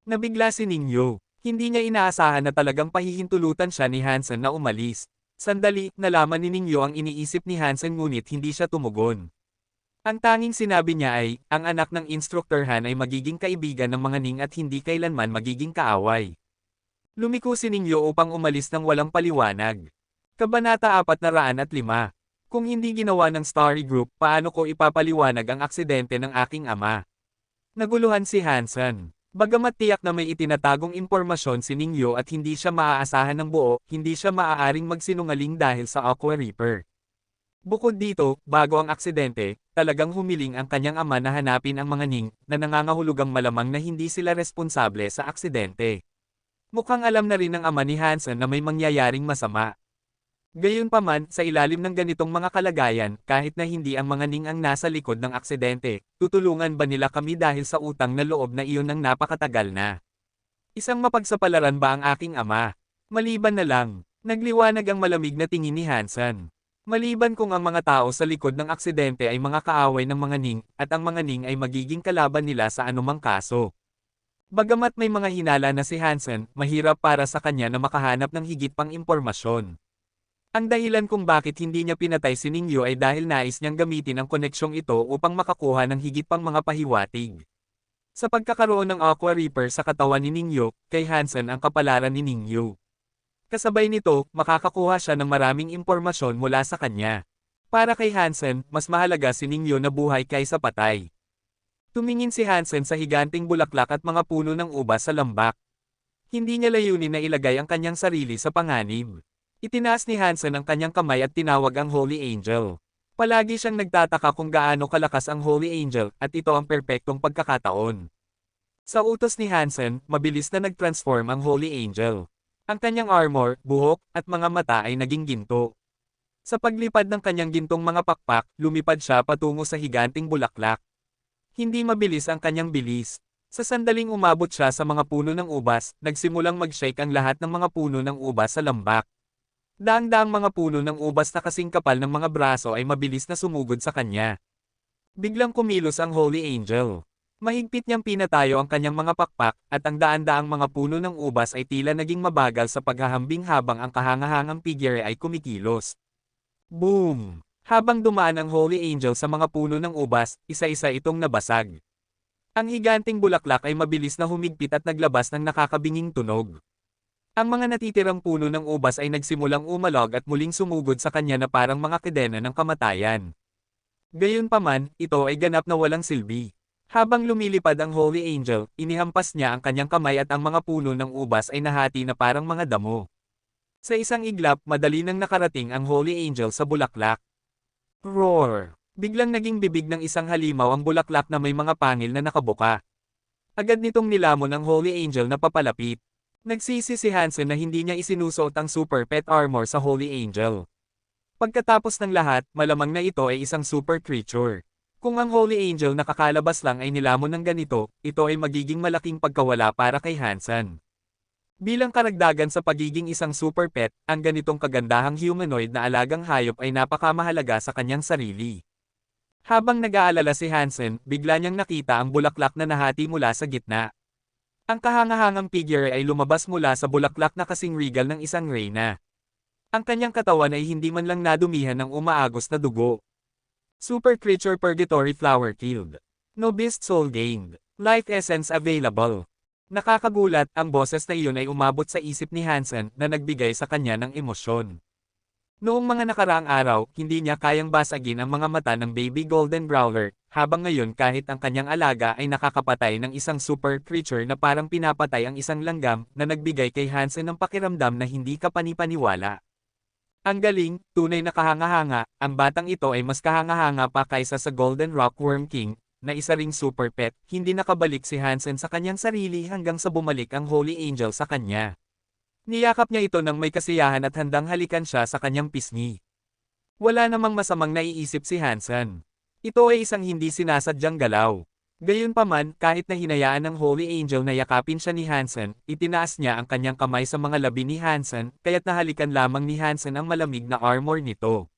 Nabigla si Ningyu. Hindi niya inaasahan na talagang pahihintulutan siya ni Hansen na umalis. Sandali, nalaman ni Ningyu ang iniisip ni Hansen ngunit hindi siya tumugon. Ang tanging sinabi niya ay, ang anak ng Instructor Han ay magiging kaibigan ng mga ning at hindi kailanman magiging kaaway. Lumiko si Ningyo upang umalis ng walang paliwanag. Kabanata 405. Kung hindi ginawa ng Story Group, paano ko ipapaliwanag ang aksidente ng aking ama? Naguluhan si Hansen. Bagamat tiyak na may itinatagong impormasyon si Ningyo at hindi siya maaasahan ng buo, hindi siya maaaring magsinungaling dahil sa Aqua Reaper. Bukod dito, bago ang aksidente, talagang humiling ang kanyang ama na hanapin ang mga ning, na nangangahulugang malamang na hindi sila responsable sa aksidente. Mukhang alam na rin ng ama ni Hansen na may mangyayaring masama. Gayunpaman, sa ilalim ng ganitong mga kalagayan, kahit na hindi ang mga ning ang nasa likod ng aksidente, tutulungan ba nila kami dahil sa utang na loob na iyon ng napakatagal na? Isang mapagsapalaran ba ang aking ama? Maliban na lang, nagliwanag ang malamig na tingin ni Hansen. Maliban kung ang mga tao sa likod ng aksidente ay mga kaaway ng mga ning, at ang mga ning ay magiging kalaban nila sa anumang kaso. Bagamat may mga hinala na si Hansen, mahirap para sa kanya na makahanap ng higit pang impormasyon. Ang dahilan kung bakit hindi niya pinatay si Ningyo ay dahil nais niyang gamitin ang koneksyong ito upang makakuha ng higit pang mga pahiwatig. Sa pagkakaroon ng Aqua Reaper sa katawan ni Ningyo, kay Hansen ang kapalaran ni Ningyo. Kasabay nito, makakakuha siya ng maraming impormasyon mula sa kanya. Para kay Hansen, mas mahalaga si Ningyo na buhay kaysa patay. Tumingin si Hansen sa higanting bulaklak at mga puno ng ubas sa lambak. Hindi niya layunin na ilagay ang kanyang sarili sa panganib. Itinaas ni Hansen ang kanyang kamay at tinawag ang Holy Angel. Palagi siyang nagtataka kung gaano kalakas ang Holy Angel, at ito ang perpektong pagkakataon. Sa utos ni Hansen, mabilis na nag-transform ang Holy Angel. Ang kanyang armor, buhok, at mga mata ay naging ginto. Sa paglipad ng kanyang gintong mga pakpak, lumipad siya patungo sa higanting bulaklak. Hindi mabilis ang kanyang bilis. Sa sandaling umabot siya sa mga puno ng ubas, nagsimulang mag-shake ang lahat ng mga puno ng ubas sa lambak. Daang-daang mga puno ng ubas na kasing kapal ng mga braso ay mabilis na sumugod sa kanya. Biglang kumilos ang Holy Angel. Mahigpit niyang pinatayo ang kanyang mga pakpak, at ang daan-daang mga puno ng ubas ay tila naging mabagal sa paghahambing habang ang kahangahangang figure ay kumikilos. Boom! Habang dumaan ang Holy Angel sa mga puno ng ubas, isa-isa itong nabasag. Ang higanting bulaklak ay mabilis na humigpit at naglabas ng nakakabinging tunog. Ang mga natitirang puno ng ubas ay nagsimulang umalog at muling sumugod sa kanya na parang mga kadena ng kamatayan. Gayunpaman, ito ay ganap na walang silbi. Habang lumilipad ang Holy Angel, inihampas niya ang kanyang kamay at ang mga puno ng ubas ay nahati na parang mga damo. Sa isang iglap, madali nang nakarating ang Holy Angel sa bulaklak. Roar! Biglang naging bibig ng isang halimaw ang bulaklak na may mga pangil na nakabuka. Agad nitong nilamon ang Holy Angel na papalapit. Nagsisi si Hansen na hindi niya isinusuot ang super pet armor sa Holy Angel. Pagkatapos ng lahat, malamang na ito ay isang super creature. Kung ang Holy Angel na kakalabas lang ay nilamon ng ganito, ito ay magiging malaking pagkawala para kay Hansen. Bilang karagdagan sa pagiging isang super pet, ang ganitong kagandahang humanoid na alagang hayop ay napakamahalaga sa kanyang sarili. Habang nag-aalala si Hansen, bigla niyang nakita ang bulaklak na nahati mula sa gitna. Ang kahangahangang figure ay lumabas mula sa bulaklak na kasing regal ng isang reyna. Ang kanyang katawan ay hindi man lang nadumihan ng umaagos na dugo. Super Creature Purgatory Flower Killed. No Beast Soul Gained. Life Essence Available. Nakakagulat, ang boses na iyon ay umabot sa isip ni Hansen na nagbigay sa kanya ng emosyon. Noong mga nakaraang araw, hindi niya kayang basagin ang mga mata ng baby golden growler, habang ngayon kahit ang kanyang alaga ay nakakapatay ng isang super creature na parang pinapatay ang isang langgam, na nagbigay kay Hansen ng pakiramdam na hindi kapanipaniwala. Ang galing, tunay na kahanga-hanga, ang batang ito ay mas kahanga-hanga pa kaysa sa Golden Rock Worm King, na isa ring super pet. Hindi nakabalik si Hansen sa kanyang sarili hanggang sa bumalik ang Holy Angel sa kanya. Niyakap niya ito nang may kasiyahan at handang halikan siya sa kanyang pisngi. Wala namang masamang naiisip si Hansen. Ito ay isang hindi sinasadyang galaw. Gayunpaman, kahit na hinayaan ng Holy Angel na yakapin siya ni Hansen, itinaas niya ang kanyang kamay sa mga labi ni Hansen, kaya't nahalikan lamang ni Hansen ang malamig na armor nito.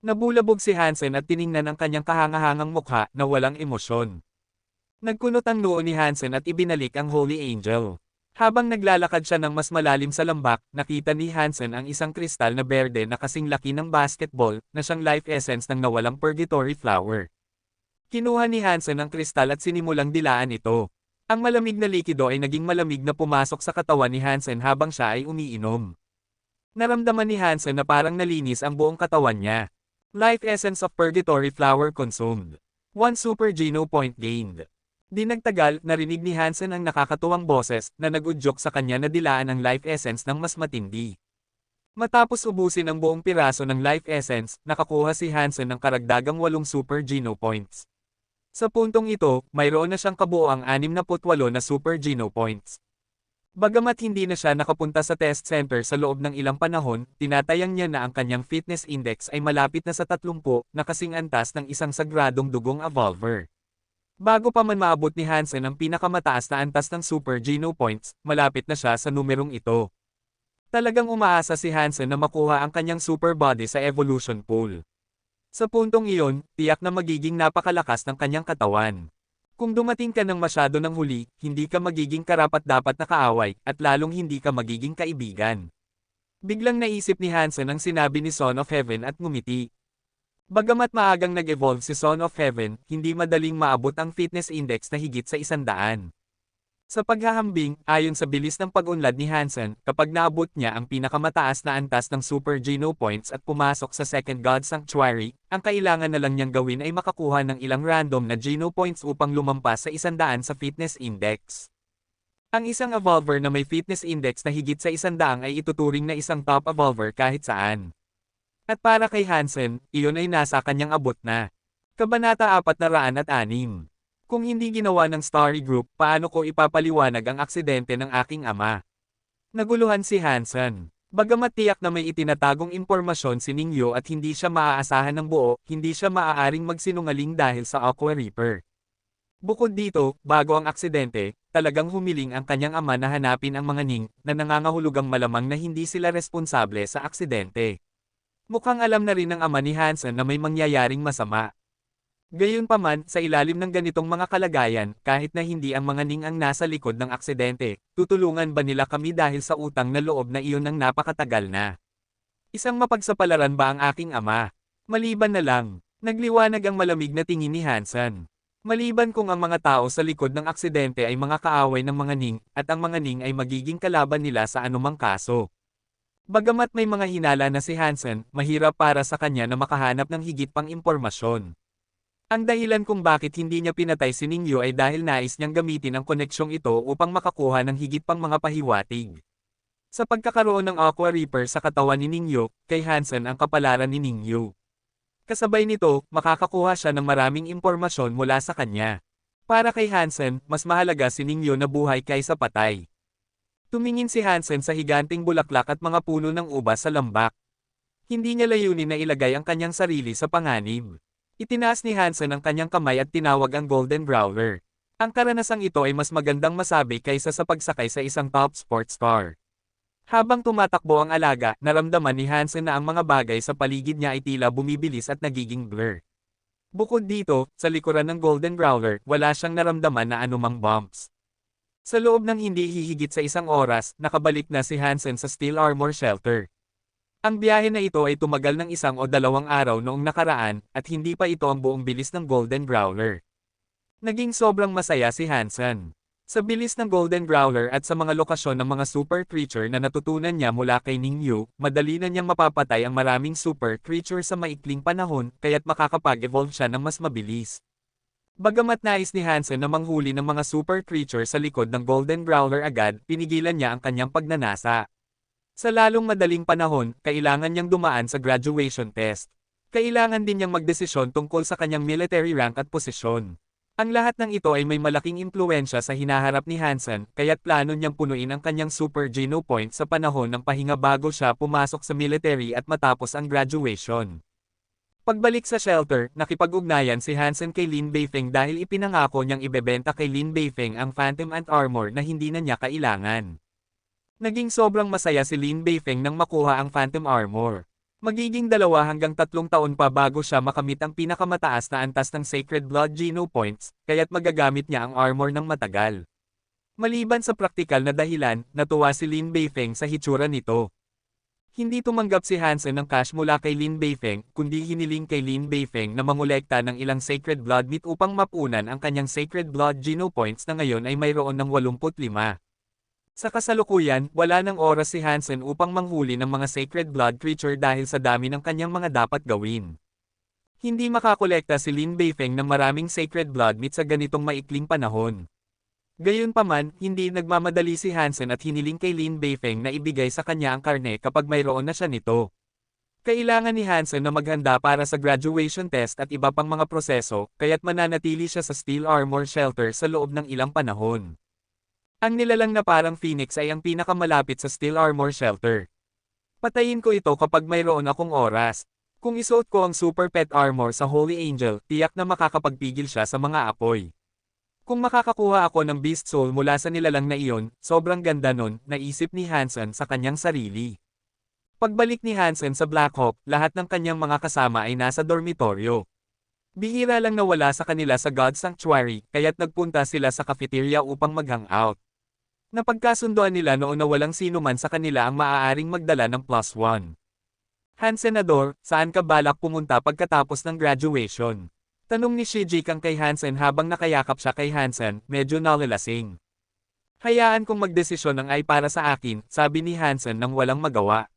Nabulabog si Hansen at tiningnan ang kanyang kahangahangang mukha na walang emosyon. Nagkunot ang noo ni Hansen at ibinalik ang Holy Angel. Habang naglalakad siya ng mas malalim sa lambak, nakita ni Hansen ang isang kristal na berde na kasing laki ng basketball, na siyang life essence ng nawalang purgatory flower. Kinuha ni Hansen ang kristal at sinimulang dilaan ito. Ang malamig na likido ay naging malamig na pumasok sa katawan ni Hansen habang siya ay umiinom. Naramdaman ni Hansen na parang nalinis ang buong katawan niya. Life essence of purgatory flower consumed. 1 super geno point gained. Di nagtagal, narinig ni Hansen ang nakakatuwang boses na nag-udyok sa kanya na dilaan ang life essence ng mas matindi. Matapos ubusin ang buong piraso ng life essence, nakakuha si Hansen ng karagdagang 8 super geno points. Sa puntong ito, mayroon na siyang kabuoang 68 na super geno points. Bagamat hindi na siya nakapunta sa test center sa loob ng ilang panahon, tinatayang niya na ang kanyang fitness index ay malapit na sa 30, na kasing antas ng isang sagradong dugong evolver. Bago pa man maabot ni Hansen ang pinakamataas na antas ng super geno points, malapit na siya sa numerong ito. Talagang umaasa si Hansen na makuha ang kanyang super body sa evolution pool. Sa puntong iyon, tiyak na magiging napakalakas ng kanyang katawan. Kung dumating ka ng masyado ng huli, hindi ka magiging karapat-dapat na kaaway, at lalong hindi ka magiging kaibigan. Biglang naisip ni Hansen ang sinabi ni Son of Heaven at ngumiti. Bagamat maagang nag-evolve si Son of Heaven, hindi madaling maabot ang fitness index na higit sa 100. Sa paghahambing, ayon sa bilis ng pag-unlad ni Hansen, kapag naabot niya ang pinakamataas na antas ng Super Geno Points at pumasok sa Second God Sanctuary, ang kailangan na lang niyang gawin ay makakuha ng ilang random na Geno Points upang lumampas sa 100 sa fitness index. Ang isang evolver na may fitness index na higit sa 100 ay ituturing na isang top evolver kahit saan. At para kay Hansen, iyon ay nasa kanyang abot na. Kabanata 406. Kung hindi ginawa ng Starry Group, paano ko ipapaliwanag ang aksidente ng aking ama? Naguluhan si Hansen. Bagamat tiyak na may itinatagong impormasyon si Ningyo at hindi siya maaasahan ng buo, hindi siya maaaring magsinungaling dahil sa Aqua Reaper. Bukod dito, bago ang aksidente, talagang humiling ang kanyang ama na hanapin ang mga Ning, na nangangahulugang malamang na hindi sila responsable sa aksidente. Mukhang alam na rin ng ama ni Hansen na may mangyayaring masama. Gayunpaman, sa ilalim ng ganitong mga kalagayan, kahit na hindi ang mga Ning ang nasa likod ng aksidente, tutulungan ba nila kami dahil sa utang na loob na iyon ng napakatagal na? Isang mapagsapalaran ba ang aking ama? Maliban na lang, nagliwanag ang malamig na tingin ni Hansen. Maliban kung ang mga tao sa likod ng aksidente ay mga kaaway ng mga Ning, at ang mga Ning ay magiging kalaban nila sa anumang kaso. Bagamat may mga hinala na si Hansen, mahirap para sa kanya na makahanap ng higit pang impormasyon. Ang dahilan kung bakit hindi niya pinatay si Ningyo ay dahil nais niyang gamitin ang koneksyong ito upang makakuha ng higit pang mga pahiwatig. Sa pagkakaroon ng Aqua Reaper sa katawan ni Ningyo, kay Hansen ang kapalaran ni Ningyo. Kasabay nito, makakakuha siya ng maraming impormasyon mula sa kanya. Para kay Hansen, mas mahalaga si Ningyo na buhay kaysa patay. Tumingin si Hansen sa higanting bulaklak at mga puno ng ubas sa lambak. Hindi niya layunin na ilagay ang kanyang sarili sa panganib. Itinaas ni Hansen ang kanyang kamay at tinawag ang Golden Growler. Ang karanasang ito ay mas magandang masabi kaysa sa pagsakay sa isang top sports car. Habang tumatakbo ang alaga, naramdaman ni Hansen na ang mga bagay sa paligid niya ay tila bumibilis at nagiging blur. Bukod dito, sa likuran ng Golden Growler, wala siyang naramdaman na anumang bumps. Sa loob ng hindi hihigit sa 1 oras, nakabalik na si Hansen sa Steel Armor Shelter. Ang biyahe na ito ay tumagal ng 1 o 2 araw noong nakaraan, at hindi pa ito ang buong bilis ng Golden Growler. Naging sobrang masaya si Hansen. Sa bilis ng Golden Growler at sa mga lokasyon ng mga super creature na natutunan niya mula kay Ningyo, madali na niyang mapapatay ang maraming super creature sa maikling panahon, kaya't makakapag-evolve siya ng mas mabilis. Bagamat nais ni Hansen na manghuli ng mga super creature sa likod ng Golden Growler agad, pinigilan niya ang kanyang pagnanasa. Sa lalong madaling panahon, kailangan niyang dumaan sa graduation test. Kailangan din niyang magdesisyon tungkol sa kanyang military rank at posisyon. Ang lahat ng ito ay may malaking impluwensya sa hinaharap ni Hansen, kaya't plano niyang punuin ang kanyang Super Geno Point sa panahon ng pahinga bago siya pumasok sa military at matapos ang graduation. Pagbalik sa shelter, nakipag-ugnayan si Hansen kay Lin Beifeng dahil ipinangako niyang ibebenta kay Lin Beifeng ang Phantom Ant Armor na hindi na niya kailangan. Naging sobrang masaya si Lin Beifeng nang makuha ang Phantom Armor. Magiging 2 hanggang 3 taon pa bago siya makamit ang pinakamataas na antas ng Sacred Blood Geno Points, kaya't magagamit niya ang armor ng matagal. Maliban sa praktikal na dahilan, natuwa si Lin Beifeng sa hitsura nito. Hindi tumanggap si Hansen ng cash mula kay Lin Beifeng, kundi hiniling kay Lin Beifeng na mangolekta ng ilang Sacred Blood Meat upang mapunan ang kanyang Sacred Blood Geno Points na ngayon ay mayroon ng 85. Sa kasalukuyan, wala ng oras si Hansen upang manghuli ng mga sacred blood creature dahil sa dami ng kanyang mga dapat gawin. Hindi makakolekta si Lin Beifeng ng maraming sacred blood meat sa ganitong maikling panahon. Gayunpaman, hindi nagmamadali si Hansen at hiniling kay Lin Beifeng na ibigay sa kanya ang karne kapag mayroon na siya nito. Kailangan ni Hansen na maghanda para sa graduation test at iba pang mga proseso, kaya't mananatili siya sa Steel Armor Shelter sa loob ng ilang panahon. Ang nilalang na parang phoenix ay ang pinakamalapit sa Steel Armor Shelter. Patayin ko ito kapag mayroon akong oras. Kung isuot ko ang Super Pet Armor sa Holy Angel, tiyak na makakapagpigil siya sa mga apoy. Kung makakakuha ako ng Beast Soul mula sa nilalang na iyon, sobrang ganda nun, naisip ni Hansen sa kanyang sarili. Pagbalik ni Hansen sa Black Hawk, lahat ng kanyang mga kasama ay nasa dormitoryo. Bihira lang nawala sa kanila sa God Sanctuary, kaya't nagpunta sila sa cafeteria upang mag-hangout. Napagkasunduan nila noon na walang sino man sa kanila ang maaaring magdala ng +1. Han Senador, saan ka balak pumunta pagkatapos ng graduation? Tanong ni Shiji Kang kay Hansen habang nakayakap siya kay Hansen, medyo nalalasing. Hayaan kong magdesisyon ng ay para sa akin, sabi ni Hansen nang walang magawa.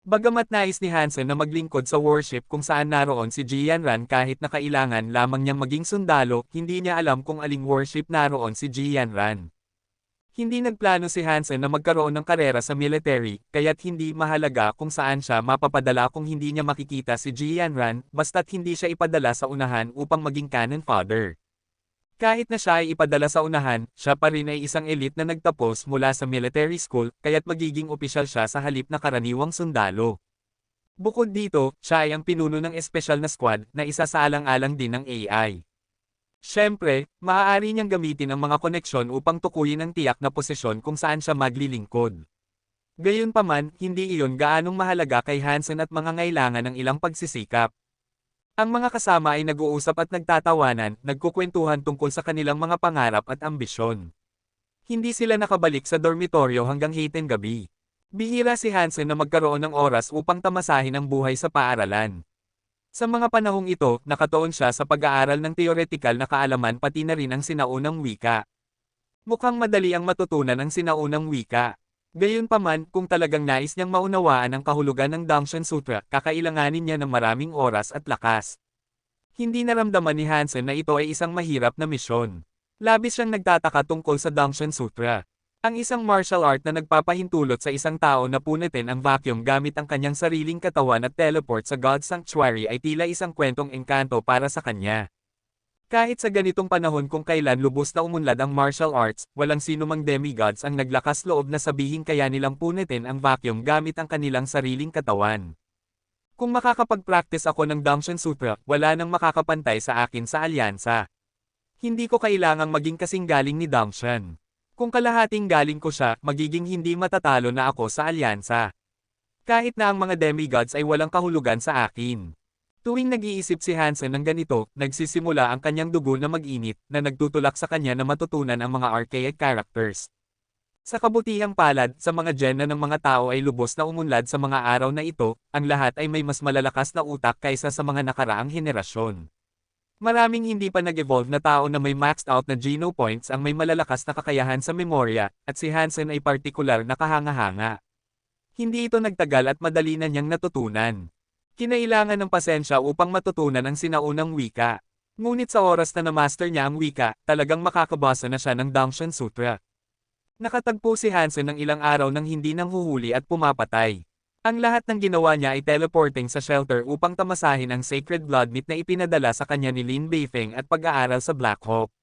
Bagamat nais ni Hansen na maglingkod sa worship kung saan naroon si Jianran kahit na kailangan lamang niyang maging sundalo, hindi niya alam kung aling worship naroon si Jianran. Hindi nagplano si Hansen na magkaroon ng karera sa military, kaya't hindi mahalaga kung saan siya mapapadala kung hindi niya makikita si Jianran, basta't hindi siya ipadala sa unahan upang maging cannon fodder. Kahit na siya ay ipadala sa unahan, siya pa rin ay isang elite na nagtapos mula sa military school, kaya't magiging opisyal siya sa halip na karaniwang sundalo. Bukod dito, siya ay ang pinuno ng espesyal na squad, na isa sa alang-alang din ng AI. Siyempre, maaari niyang gamitin ang mga koneksyon upang tukuyin ang tiyak na posisyon kung saan siya maglilingkod. Gayunpaman, hindi iyon gaanong mahalaga kay Hansen at mangangailangan ng ilang pagsisikap. Ang mga kasama ay nag-uusap at nagtatawanan, nagkukwentuhan tungkol sa kanilang mga pangarap at ambisyon. Hindi sila nakabalik sa dormitoryo hanggang hitin gabi. Bihira si Hansen na magkaroon ng oras upang tamasahin ang buhay sa paaralan. Sa mga panahong ito, nakatuon siya sa pag-aaral ng teoretikal na kaalaman pati na rin ang sinaunang wika. Mukhang madali ang matutunan ang sinaunang wika. Gayunpaman, kung talagang nais niyang maunawaan ang kahulugan ng Dangshan Sutra, kakailanganin niya ng maraming oras at lakas. Hindi naramdaman ni Hansen na ito ay isang mahirap na misyon. Labis siyang nagtataka tungkol sa Dangshan Sutra. Ang isang martial art na nagpapahintulot sa isang tao na punitin ang vacuum gamit ang kanyang sariling katawan at teleport sa God Sanctuary ay tila isang kwentong engkanto para sa kanya. Kahit sa ganitong panahon kung kailan lubos na umunlad ang martial arts, walang sinumang demigods ang naglakas loob na sabihin kaya nilang punitin ang vacuum gamit ang kanilang sariling katawan. Kung makakapag-practice ako ng Dangshan Sutra, wala nang makakapantay sa akin sa alyansa. Hindi ko kailangang maging kasing galing ni Dangshan. Kung kalahating galing ko siya, magiging hindi matatalo na ako sa alyansa. Kahit na ang mga demigods ay walang kahulugan sa akin. Tuwing nag-iisip si Hansen ng ganito, nagsisimula ang kanyang dugo na mag-init, na nagtutulak sa kanya na matutunan ang mga archaic characters. Sa kabutihang palad, sa mga gena ng mga tao ay lubos na umunlad sa mga araw na ito, ang lahat ay may mas malalakas na utak kaysa sa mga nakaraang henerasyon. Maraming hindi pa nag-evolve na tao na may maxed out na geno points ang may malalakas na kakayahan sa memorya, at si Hansen ay partikular na kahanga-hanga. Hindi ito nagtagal at madali na niyang natutunan. Kinailangan ng pasensya upang matutunan ang sinaunang wika. Ngunit sa oras na na-master niya ang wika, talagang makakabasa na siya ng Dangshan Sutra. Nakatagpo si Hansen ng ilang araw nang hindi nanghuhuli at pumapatay. Ang lahat ng ginawa niya ay teleporting sa shelter upang tamasahin ang sacred blood meat na ipinadala sa kanya ni Lin Beifeng at pag-aaral sa Black Hawk.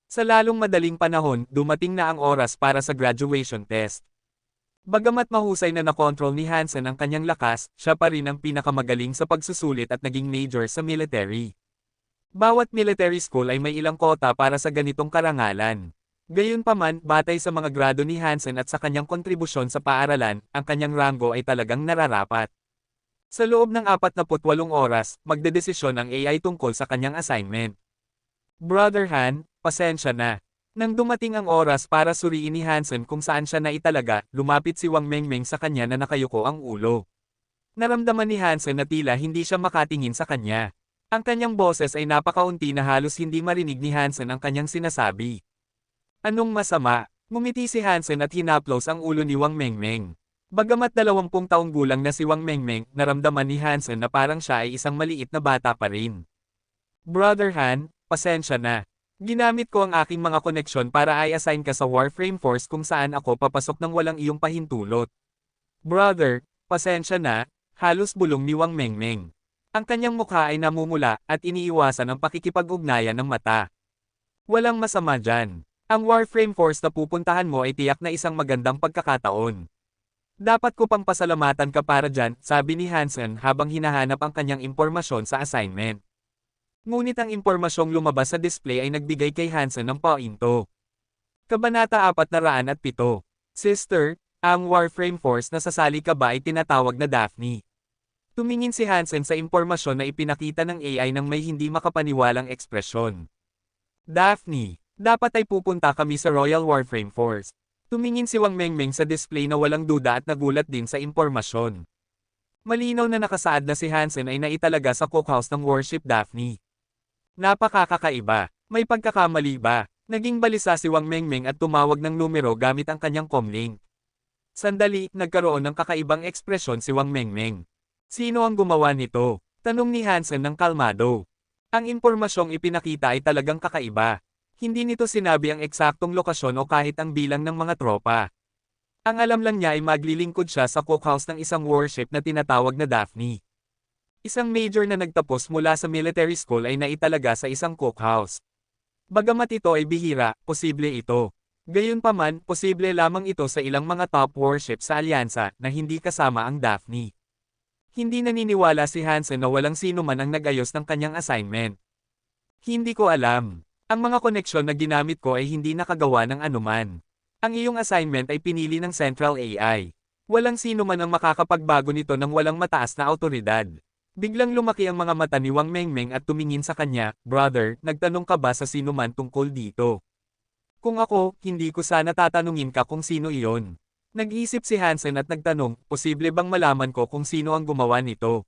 Sa lalong madaling panahon, dumating na ang oras para sa graduation test. Bagamat mahusay na nakontrol ni Hansen ang kanyang lakas, siya pa rin ang pinakamagaling sa pagsusulit at naging major sa military. Bawat military school ay may ilang kota para sa ganitong karangalan. Gayunpaman, batay sa mga grado ni Hansen at sa kanyang kontribusyon sa paaralan, ang kanyang ranggo ay talagang nararapat. Sa loob ng 48 oras, magdedesisyon ang AI tungkol sa kanyang assignment. Brother Han, pasensya na. Nang dumating ang oras para suriin ni Hansen kung saan siya naitalaga, lumapit si Wang Mengmeng sa kanya na nakayuko ang ulo. Naramdaman ni Hansen na tila hindi siya makatingin sa kanya. Ang kanyang boses ay napakaunti na halos hindi marinig ni Hansen ang kanyang sinasabi. Anong masama? Ngumiti si Hansen at hinaplos ang ulo ni Wang Mengmeng. Bagamat 20 taong gulang na si Wang Mengmeng, naramdaman ni Hansen na parang siya ay isang maliit na bata pa rin. Brother Han, pasensya na. Ginamit ko ang aking mga koneksyon para i-assign ka sa Warframe Force kung saan ako papasok ng walang iyong pahintulot. Brother, pasensya na, halos bulong ni Wang Mengmeng. Ang kanyang mukha ay namumula at iniiwasan ang pakikipag-ugnayan ng mata. Walang masama dyan. Ang Warframe Force na pupuntahan mo ay tiyak na isang magandang pagkakataon. Dapat ko pang pasalamatan ka para dyan, sabi ni Hansen habang hinahanap ang kanyang impormasyon sa assignment. Ngunit ang impormasyong lumabas sa display ay nagbigay kay Hansen ng painto. Kabanata 407. Sister, ang Warframe Force na sasali ka ba ay tinatawag na Daphne? Tumingin si Hansen sa impormasyon na ipinakita ng AI ng may hindi makapaniwalang ekspresyon. Daphne, dapat ay pupunta kami sa Royal Warframe Force. Tumingin si Wang Mengmeng sa display na walang duda at nagulat din sa impormasyon. Malinaw na nakasaad na si Hansen ay naitalaga sa cookhouse ng Worship Daphne. Napakakakaiba. May pagkakamali ba? Naging balisa si Wang Mengmeng at tumawag ng numero gamit ang kanyang comlink. Sandali, nagkaroon ng kakaibang ekspresyon si Wang Mengmeng. Sino ang gumawa nito? Tanong ni Hansen ng kalmado. Ang impormasyong ipinakita ay talagang kakaiba. Hindi nito sinabi ang eksaktong lokasyon o kahit ang bilang ng mga tropa. Ang alam lang niya ay maglilingkod siya sa cookhouse ng isang warship na tinatawag na Daphne. Isang major na nagtapos mula sa military school ay naitalaga sa isang cookhouse. Bagamat ito ay bihira, posible ito. Gayunpaman, posible lamang ito sa ilang mga top warship sa alyansa na hindi kasama ang Daphne. Hindi naniniwala si Hansen na walang sino man ang nag-ayos ng kanyang assignment. Hindi ko alam. Ang mga koneksyon na ginamit ko ay hindi nakagawa ng anuman. Ang iyong assignment ay pinili ng Central AI. Walang sino man ang makakapagbago nito ng walang mataas na awtoridad. Biglang lumaki ang mga mata ni Wang Mengmeng at tumingin sa kanya, "Brother, nagtanong ka ba sa sino man tungkol dito?" Kung ako, hindi ko sana tatanungin ka kung sino iyon. Nag-isip si Hansen at nagtanong, posible bang malaman ko kung sino ang gumawa nito?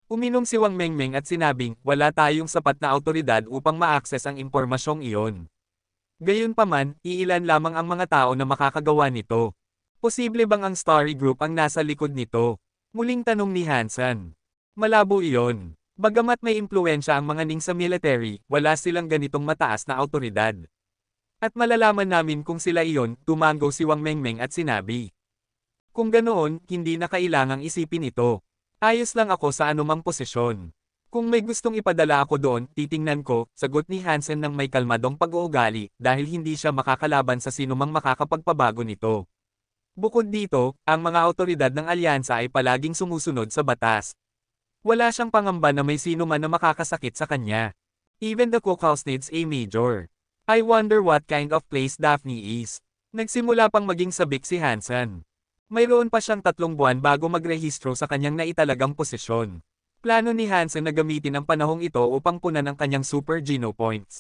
Uminom si Wang Mengmeng at sinabing, wala tayong sapat na awtoridad upang ma-access ang impormasyong iyon. Gayunpaman, iilan lamang ang mga tao na makakagawa nito. Posible bang ang Starry Group ang nasa likod nito? Muling tanong ni Hansen. Malabo iyon. Bagamat may impluwensya ang mga ning sa military, wala silang ganitong mataas na awtoridad. At malalaman namin kung sila iyon, tumango si Wang Mengmeng at sinabi. Kung ganoon, hindi na kailangang isipin ito. Ayos lang ako sa anumang posisyon. Kung may gustong ipadala ako doon, titingnan ko, sagot ni Hansen ng may kalmadong pag-uugali, dahil hindi siya makakalaban sa sinumang makakapagpabago nito. Bukod dito, ang mga awtoridad ng alyansa ay palaging sumusunod sa batas. Wala siyang pangamba na may sino man na makakasakit sa kanya. Even the cookhouse needs a major. I wonder what kind of place Daphne is. Nagsimula pang maging sabik si Hansen. Mayroon pa siyang 3 buwan bago magrehistro sa kanyang naitalagang posisyon. Plano ni Hansen na gamitin ang panahong ito upang punan ang kanyang Super Geno Points.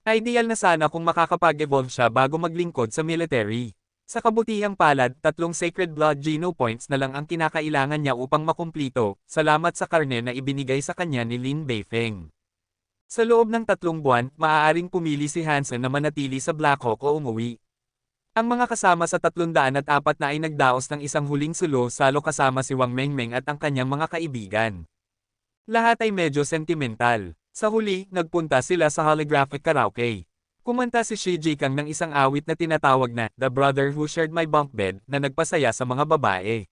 Ideal na sana kung makakapag-evolve siya bago maglingkod sa military. Sa kabutihang palad, 3 Sacred Blood Geno Points na lang ang kinakailangan niya upang makumplito, salamat sa karne na ibinigay sa kanya ni Lin Beifeng. Sa loob ng 3 buwan, maaaring pumili si Hansen na manatili sa Black Hawk o umuwi. Ang mga kasama sa 304 na ay nagdaos ng isang huling sulo salo kasama si Wang Mengmeng at ang kanyang mga kaibigan. Lahat ay medyo sentimental. Sa huli, nagpunta sila sa holographic karaoke. Kumanta si Shi Jikang ng isang awit na tinatawag na The Brother Who Shared My Bunk Bed na nagpasaya sa mga babae.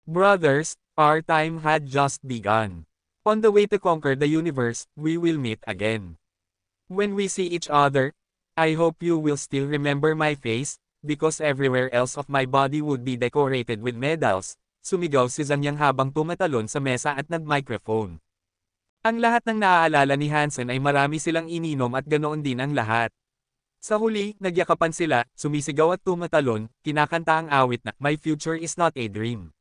Brothers, our time had just begun. On the way to conquer the universe, we will meet again. When we see each other, I hope you will still remember my face, because everywhere else of my body would be decorated with medals. Sumigaw si Zhang Yang habang tumatalon sa mesa at nag-microphone. Ang lahat ng naaalala ni Hansen ay marami silang ininom at ganoon din ang lahat. Sa huli, nagyakapan sila, sumisigaw at tumatalon, kinakanta ang awit na My Future is Not a Dream.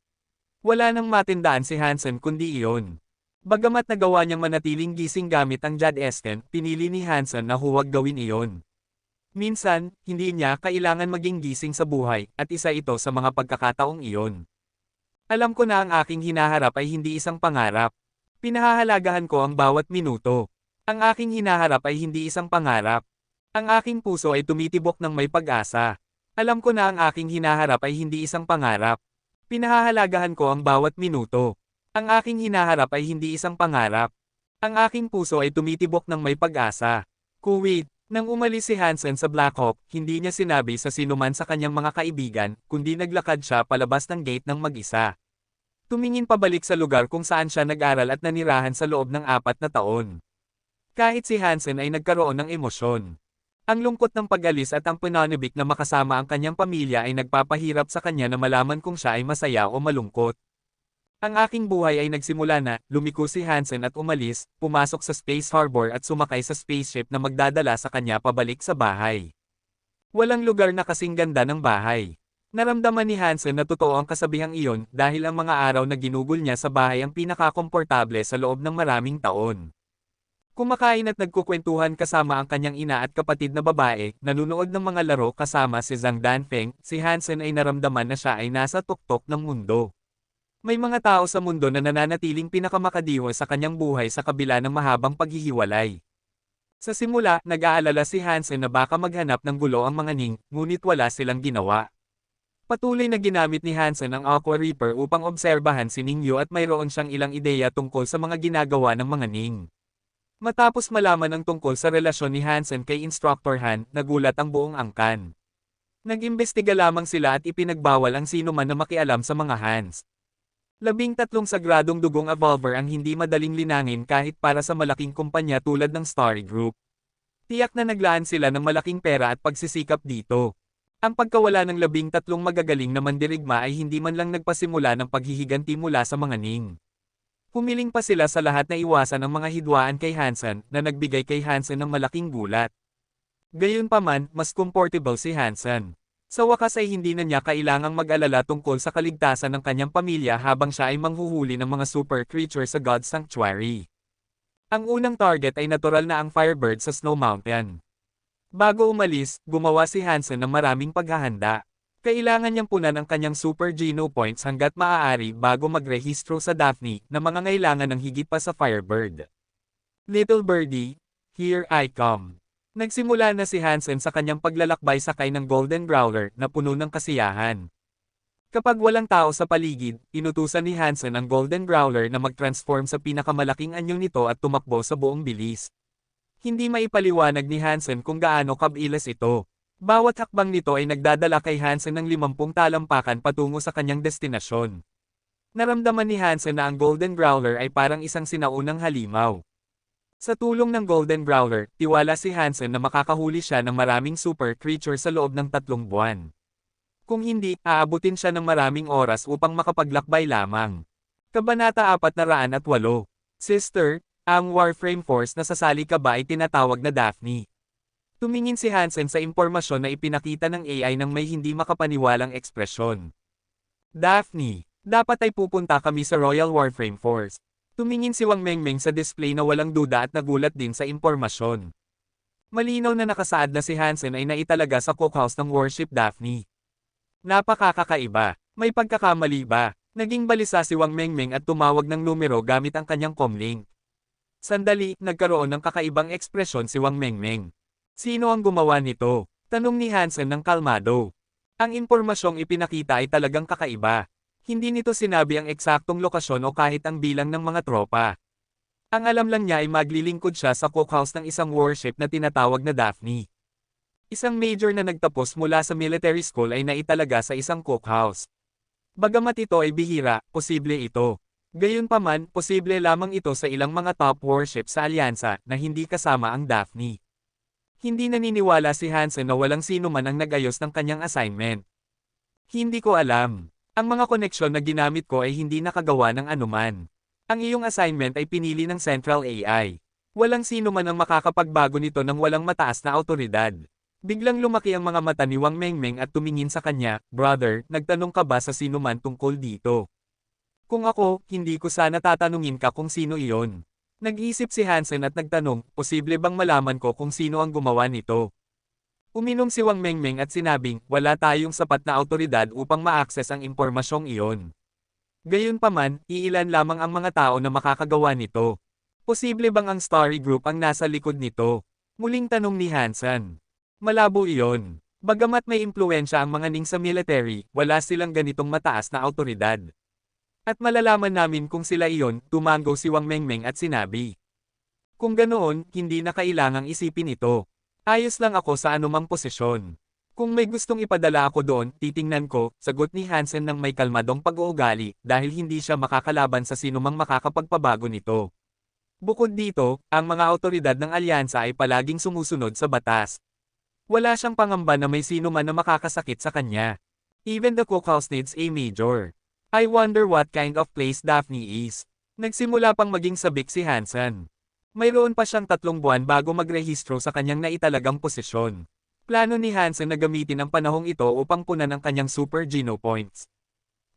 Wala nang matindaan si Hansen kundi iyon. Bagamat nagawa niyang manatiling gising gamit ang Jad Esken, pinili ni Hansen na huwag gawin iyon. Minsan, hindi niya kailangan maging gising sa buhay, at isa ito sa mga pagkakataong iyon. Alam ko na ang aking hinaharap ay hindi isang pangarap. Pinahahalagahan ko ang bawat minuto. Ang aking hinaharap ay hindi isang pangarap. Ang aking puso ay tumitibok ng may pag-asa. Alam ko na ang aking hinaharap ay hindi isang pangarap. Pinahahalagahan ko ang bawat minuto. Ang aking hinaharap ay hindi isang pangarap. Ang aking puso ay tumitibok ng may pag-asa. Kuwait. Nang umalis si Hansen sa Black Hawk, hindi niya sinabi sa sinuman sa kanyang mga kaibigan, kundi naglakad siya palabas ng gate ng mag-isa. Tumingin pabalik sa lugar kung saan siya nag-aral at nanirahan sa loob ng 4 na taon. Kahit si Hansen ay nagkaroon ng emosyon. Ang lungkot ng pag-alis at ang pananabik na makasama ang kanyang pamilya ay nagpapahirap sa kanya na malaman kung siya ay masaya o malungkot. Ang aking buhay ay nagsimula na, lumiko si Hansen at umalis, pumasok sa Space Harbor at sumakay sa spaceship na magdadala sa kanya pabalik sa bahay. Walang lugar na kasing ganda ng bahay. Naramdaman ni Hansen na totoo ang kasabihang iyon dahil ang mga araw na ginugol niya sa bahay ang pinakakomportable sa loob ng maraming taon. Kumakain at nagkukwentuhan kasama ang kanyang ina at kapatid na babae, nanunood ng mga laro kasama si Zhang Danfeng, si Hansen ay naramdaman na siya ay nasa tuktok ng mundo. May mga tao sa mundo na nananatiling pinakamakadiwa sa kanyang buhay sa kabila ng mahabang paghihiwalay. Sa simula, nag-aalala si Hansen na baka maghanap ng gulo ang mga Ning, ngunit wala silang ginawa. Patuloy na ginamit ni Hansen ang Aqua Reaper upang obserbahan si Ningyo at mayroon siyang ilang ideya tungkol sa mga ginagawa ng mga Ning. Matapos malaman ang tungkol sa relasyon ni Hansen kay Instructor Han, nagulat ang buong angkan. Nag-imbestiga lamang sila at ipinagbawal ang sino man na makialam sa mga Hans. 13 sagradong dugong evolver ang hindi madaling linangin kahit para sa malaking kumpanya tulad ng Starry Group. Tiyak na naglaan sila ng malaking pera at pagsisikap dito. Ang pagkawala ng 13 magagaling na mandirigma ay hindi man lang nagpasimula ng paghihiganti mula sa mga Ning. Humiling pa sila sa lahat na iwasan ang mga hidwaan kay Hansen na nagbigay kay Hansen ng malaking gulat. Gayunpaman, mas comfortable si Hansen. Sa wakas ay hindi na niya kailangang mag-alala tungkol sa kaligtasan ng kanyang pamilya habang siya ay manghuhuli ng mga super creature sa God's Sanctuary. Ang unang target ay natural na ang Firebird sa Snow Mountain. Bago umalis, gumawa si Hansen ng maraming paghahanda. Kailangan niyang punan ang kanyang Super Geno Points hanggat maaari bago magrehistro sa Daphne na mangangailangan ng higit pa sa Firebird. Little Birdie, here I come. Nagsimula na si Hansen sa kanyang paglalakbay sakay ng Golden Growler na puno ng kasiyahan. Kapag walang tao sa paligid, inutusan ni Hansen ang Golden Growler na mag-transform sa pinakamalaking anyo nito at tumakbo sa buong bilis. Hindi maipaliwanag ni Hansen kung gaano kabilis ito. Bawat hakbang nito ay nagdadala kay Hansen ng 50 talampakan patungo sa kanyang destinasyon. Naramdaman ni Hansen na ang Golden Growler ay parang isang sinaunang halimaw. Sa tulong ng Golden Growler, tiwala si Hansen na makakahuli siya ng maraming super creature sa loob ng 3 buwan. Kung hindi, aabutin siya ng maraming oras upang makapaglakbay lamang. Kabanata 408. Sister, ang Warframe Force na sasali ka ba ay tinatawag na Daphne? Tumingin si Hansen sa impormasyon na ipinakita ng AI ng may hindi makapaniwalang ekspresyon. Daphne, dapat ay pupunta kami sa Royal Warframe Force. Tumingin si Wang Mengmeng sa display na walang duda at nagulat din sa impormasyon. Malinaw na nakasaad na si Hansen ay naitalaga sa cookhouse ng Worship Daphne. Napakakakaiba, may pagkakamali ba? Naging balisa si Wang Mengmeng at tumawag ng numero gamit ang kanyang comlink. Sandali, nagkaroon ng kakaibang ekspresyon si Wang Mengmeng. Sino ang gumawa nito? Tanong ni Hansen ng kalmado. Ang impormasyong ipinakita ay talagang kakaiba. Hindi nito sinabi ang eksaktong lokasyon o kahit ang bilang ng mga tropa. Ang alam lang niya ay maglilingkod siya sa cookhouse ng isang warship na tinatawag na Daphne. Isang major na nagtapos mula sa military school ay naitalaga sa isang cookhouse. Bagamat ito ay bihira, posible ito. Gayunpaman, posible lamang ito sa ilang mga top warship sa alyansa na hindi kasama ang Daphne. Hindi naniniwala si Hansen na walang sino man ang nag-ayos ng kanyang assignment. Hindi ko alam. Ang mga koneksyon na ginamit ko ay hindi nakagawa ng anuman. Ang iyong assignment ay pinili ng Central AI. Walang sino man ang makakapagbago nito ng walang mataas na awtoridad. Biglang lumaki ang mga mata ni Wang Mengmeng at tumingin sa kanya, "Brother, nagtanong ka ba sa sino man tungkol dito?" Kung ako, hindi ko sana tatanungin ka kung sino iyon. Nag-isip si Hansen at nagtanong, posible bang malaman ko kung sino ang gumawa nito? Uminom si Wang Mengmeng at sinabing, wala tayong sapat na awtoridad upang ma-access ang impormasyong iyon. Gayunpaman, iilan lamang ang mga tao na makakagawa nito. Posible bang ang Starry Group ang nasa likod nito? Muling tanong ni Hansen. Malabo iyon. Bagamat may impluwensya ang mga Ning sa military, wala silang ganitong mataas na awtoridad. At malalaman namin kung sila iyon, tumango si Wang Mengmeng at sinabi. Kung ganoon, hindi na kailangang isipin ito. Ayos lang ako sa anumang posisyon. Kung may gustong ipadala ako doon, titingnan ko, sagot ni Hansen ng may kalmadong pag-uugali, dahil hindi siya makakalaban sa sinumang makakapagpabago nito. Bukod dito, ang mga awtoridad ng alyansa ay palaging sumusunod sa batas. Wala siyang pangamba na may sino man na makakasakit sa kanya. Even the cookhouse needs a major. I wonder what kind of place Daphne is. Nagsimula pang maging sabik si Hansen. Mayroon pa siyang 3 buwan bago magrehistro sa kanyang naitalagang posisyon. Plano ni Hansen na gamitin ang panahong ito upang punan ang kanyang Super Geno Points.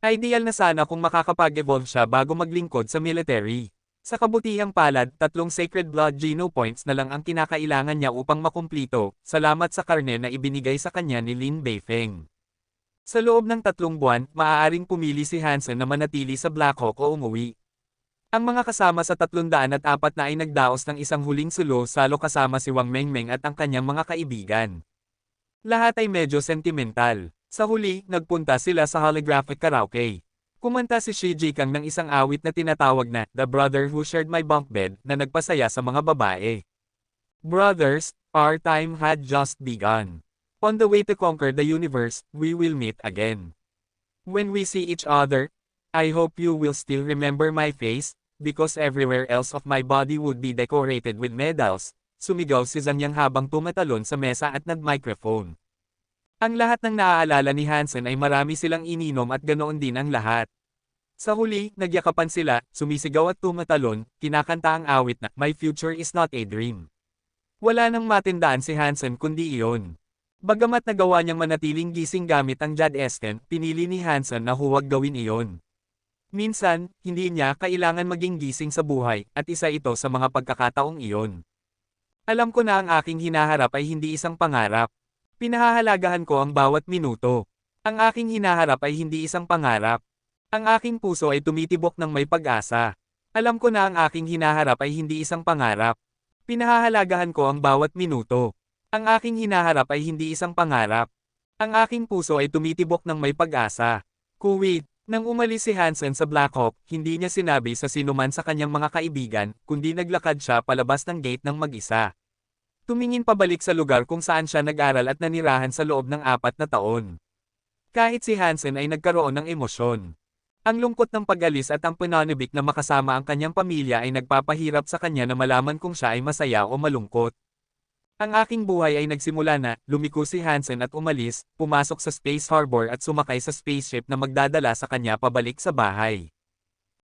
Ideal na sana kung makakapag-evolve siya bago maglingkod sa military. Sa kabutihang palad, 3 Sacred Blood Geno Points na lang ang kinakailangan niya upang makumplito, salamat sa karne na ibinigay sa kanya ni Lin Beifeng. Sa loob ng 3 buwan, maaaring pumili si Hansen na manatili sa Blackhawk o umuwi. Ang mga kasama sa 304 na ay nagdaos ng isang huling sulo salo kasama si Wang Mengmeng at ang kanyang mga kaibigan. Lahat ay medyo sentimental. Sa huli, nagpunta sila sa holographic karaoke. Kumanta si Shi Jikang ng isang awit na tinatawag na The Brother Who Shared My Bunk Bed na nagpasaya sa mga babae. Brothers, our time had just begun. On the way to conquer the universe, we will meet again. When we see each other, I hope you will still remember my face, because everywhere else of my body would be decorated with medals. Sumigaw si Zhang Yang habang tumatalon sa mesa at nag-microphone. Ang lahat ng naaalala ni Hansen ay marami silang ininom at ganoon din ang lahat. Sa huli, nagyakapan sila, sumisigaw at tumatalon, kinakanta ang awit na My Future is Not a Dream. Wala nang matindaan si Hansen kundi iyon. Bagamat nagawa niyang manatiling gising gamit ang Jad Esken, pinili ni Hansen na huwag gawin iyon. Minsan, hindi niya kailangan maging gising sa buhay, at isa ito sa mga pagkakataong iyon. Alam ko na ang aking hinaharap ay hindi isang pangarap. Pinahahalagahan ko ang bawat minuto. Ang aking hinaharap ay hindi isang pangarap. Ang aking puso ay tumitibok ng may pag-asa. Alam ko na ang aking hinaharap ay hindi isang pangarap. Pinahahalagahan ko ang bawat minuto. Ang aking hinaharap ay hindi isang pangarap. Ang aking puso ay tumitibok ng may pag-asa. Kuwait, nang umalis si Hansen sa Blackhawk, hindi niya sinabi sa sinuman sa kanyang mga kaibigan, kundi naglakad siya palabas ng gate ng mag-isa. Tumingin pabalik sa lugar kung saan siya nag-aral at nanirahan sa loob ng 4 na taon. Kahit si Hansen ay nagkaroon ng emosyon. Ang lungkot ng pag-alis at ang pananabik na makasama ang kanyang pamilya ay nagpapahirap sa kanya na malaman kung siya ay masaya o malungkot. Ang aking buhay ay nagsimula na, lumiko si Hansen at umalis, pumasok sa Space Harbor at sumakay sa spaceship na magdadala sa kanya pabalik sa bahay.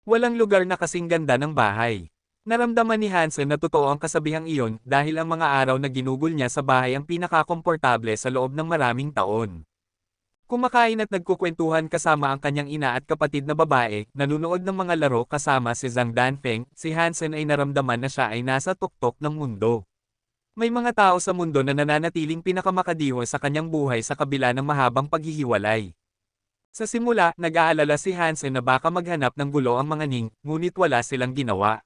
Walang lugar na kasing ganda ng bahay. Naramdaman ni Hansen na totoo ang kasabihang iyon dahil ang mga araw na ginugol niya sa bahay ang pinakakomportable sa loob ng maraming taon. Kumakain at nagkukwentuhan kasama ang kanyang ina at kapatid na babae, nanunood ng mga laro kasama si Zhang Danfeng, si Hansen ay naramdaman na siya ay nasa tuktok ng mundo. May mga tao sa mundo na nananatiling pinakamakadiwa sa kanyang buhay sa kabila ng mahabang paghihiwalay. Sa simula, nag-aalala si Hansen na baka maghanap ng gulo ang mga Ning, ngunit wala silang ginawa.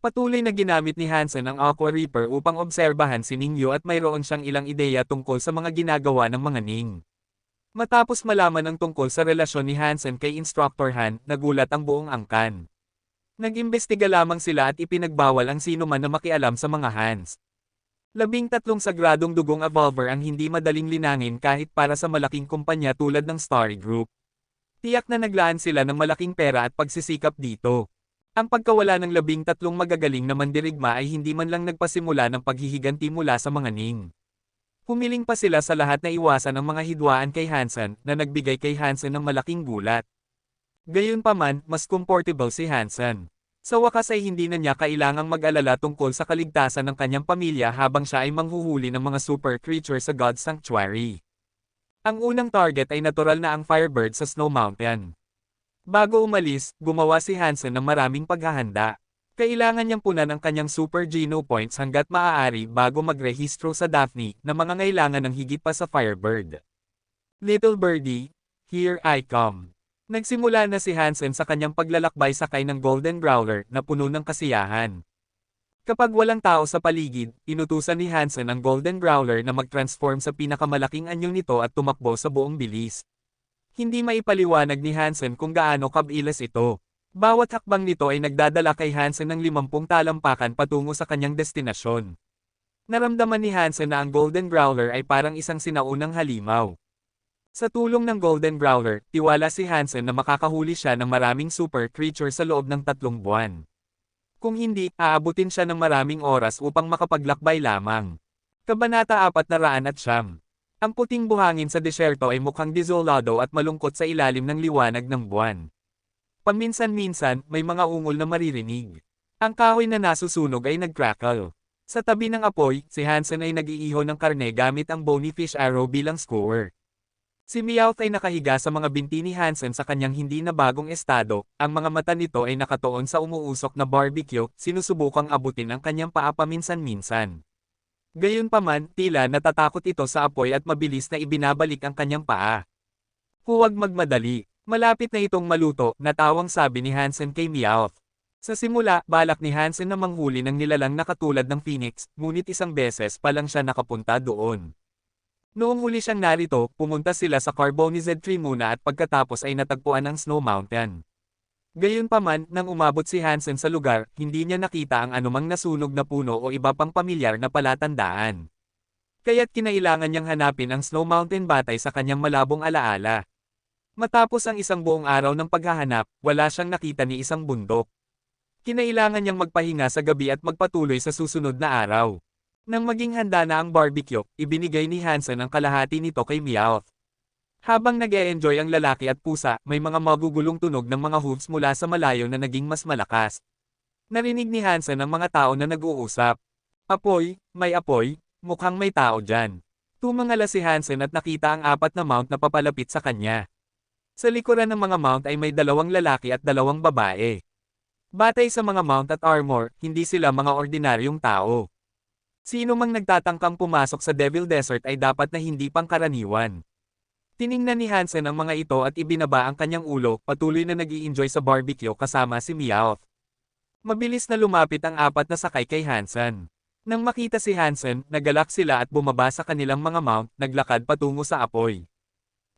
Patuloy na ginamit ni Hansen ang Aqua Reaper upang obserbahan si Ningyo at mayroon siyang ilang ideya tungkol sa mga ginagawa ng mga Ning. Matapos malaman ang tungkol sa relasyon ni Hansen kay Instructor Han, nagulat ang buong angkan. Nag-imbestiga lamang sila at ipinagbawal ang sino man na makialam sa mga Hans. 13 sagradong dugong evolver ang hindi madaling linangin kahit para sa malaking kumpanya tulad ng Starry Group. Tiyak na naglaan sila ng malaking pera at pagsisikap dito. Ang pagkawala ng 13 magagaling na mandirigma ay hindi man lang nagpasimula ng paghihiganti mula sa mga Ning. Humiling pa sila sa lahat na iwasan ang mga hidwaan kay Hansen na nagbigay kay Hansen ng malaking gulat. Gayunpaman, mas comfortable si Hansen. Sa wakas ay hindi na niya kailangang mag-alala tungkol sa kaligtasan ng kanyang pamilya habang siya ay manghuhuli ng mga super creature sa God's Sanctuary. Ang unang target ay natural na ang Firebird sa Snow Mountain. Bago umalis, gumawa si Hansen ng maraming paghahanda. Kailangan niyang punan ang kanyang Super Geno Points hanggat maaari bago magrehistro sa Daphne na mangangailangan ng higit pa sa Firebird. Little Birdie, here I come. Nagsimula na si Hansen sa kanyang paglalakbay sakay ng Golden Growler na puno ng kasiyahan. Kapag walang tao sa paligid, inutusan ni Hansen ang Golden Growler na mag-transform sa pinakamalaking anyong nito at tumakbo sa buong bilis. Hindi maipaliwanag ni Hansen kung gaano kabilis ito. Bawat hakbang nito ay nagdadala kay Hansen ng 50 talampakan patungo sa kanyang destinasyon. Naramdaman ni Hansen na ang Golden Growler ay parang isang sinaunang halimaw. Sa tulong ng Golden Growler, tiwala si Hansen na makakahuli siya ng maraming super creature sa loob ng 3 buwan. Kung hindi, aabutin siya ng maraming oras upang makapaglakbay lamang. Kabanata 409. Ang puting buhangin sa disyerto ay mukhang desolado at malungkot sa ilalim ng liwanag ng buwan. Paminsan-minsan, may mga ungol na maririnig. Ang kahoy na nasusunog ay nag-crackle. Sa tabi ng apoy, si Hansen ay nag-iihaw ng karne gamit ang bony fish arrow bilang skewer. Si Meowth ay nakahiga sa mga binti ni Hansen sa kanyang hindi na bagong estado, ang mga mata nito ay nakatuon sa umuusok na barbecue, sinusubukang abutin ang kanyang paa paminsan-minsan. Gayunpaman, tila natatakot ito sa apoy at mabilis na ibinabalik ang kanyang paa. Huwag magmadali. Malapit na itong maluto, natawang sabi ni Hansen kay Meowth. Sa simula, balak ni Hansen na manghuli ng nilalang na katulad ng Phoenix, ngunit isang beses pa lang siya nakapunta doon. Noong huli siyang narito, pumunta sila sa Carbonized Tree muna at pagkatapos ay natagpuan ang Snow Mountain. Gayunpaman, nang umabot si Hansen sa lugar, hindi niya nakita ang anumang nasunog na puno o iba pang pamilyar na palatandaan. Kaya't kinailangan niyang hanapin ang Snow Mountain batay sa kanyang malabong alaala. Matapos ang isang buong araw ng paghahanap, wala siyang nakita ni isang bundok. Kinailangan niyang magpahinga sa gabi at magpatuloy sa susunod na araw. Nang maging handa na ang barbecue, ibinigay ni Hansen ang kalahati nito kay Meowth. Habang nag-e-enjoy ang lalaki at pusa, may mga magugulong tunog ng mga hooves mula sa malayo na naging mas malakas. Narinig ni Hansen ang mga tao na nag-uusap. Apoy, mukhang may tao dyan. Tumangala si Hansen at nakita ang 4 na mount na papalapit sa kanya. Sa likuran ng mga mount ay may 2 lalaki at 2 babae. Batay sa mga mount at armor, hindi sila mga ordinaryong tao. Sino mang nagtatangkang pumasok sa Devil Desert ay dapat na hindi pangkaraniwan. Tiningnan ni Hansen ang mga ito at ibinaba ang kanyang ulo, patuloy na nag-i-enjoy sa barbecue kasama si Meowth. Mabilis na lumapit ang 4 na sakay kay Hansen. Nang makita si Hansen, nagalak sila at bumaba sa kanilang mga mount, naglakad patungo sa apoy.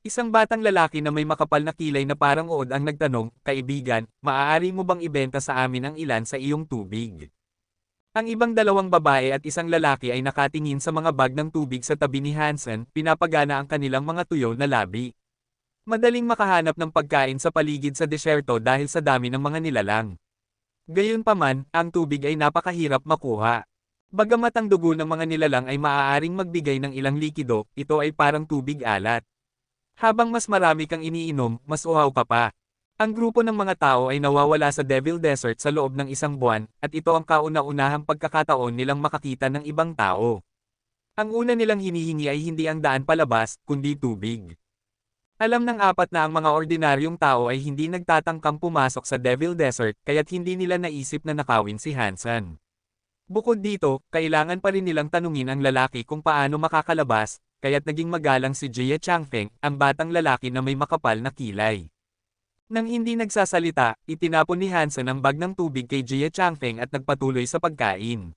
Isang batang lalaki na may makapal na kilay na parang uod ang nagtanong, "Kaibigan, maaari mo bang ibenta sa amin ang ilan sa iyong tubig?" Ang ibang 2 babae at isang lalaki ay nakatingin sa mga bag ng tubig sa tabi ni Hansen, pinapagana ang kanilang mga tuyo na labi. Madaling makahanap ng pagkain sa paligid sa desyerto dahil sa dami ng mga nilalang. Gayunpaman, ang tubig ay napakahirap makuha. Bagamat ang dugo ng mga nilalang ay maaaring magbigay ng ilang likido, ito ay parang tubig alat. Habang mas marami kang iniinom, mas uhaw ka pa. Ang grupo ng mga tao ay nawawala sa Devil Desert sa loob ng 1 buwan, at ito ang kauna-unahang pagkakataon nilang makakita ng ibang tao. Ang una nilang hinihingi ay hindi ang daan palabas, kundi tubig. Alam ng 4 na ang mga ordinaryong tao ay hindi nagtatangkang pumasok sa Devil Desert, kaya't hindi nila naisip na nakawin si Hansen. Bukod dito, kailangan pa rin nilang tanungin ang lalaki kung paano makakalabas, kaya't naging magalang si Jia Changfeng, ang batang lalaki na may makapal na kilay. Nang hindi nagsasalita, itinapon ni Hansen ang bag ng tubig kay Jia Changfeng at nagpatuloy sa pagkain.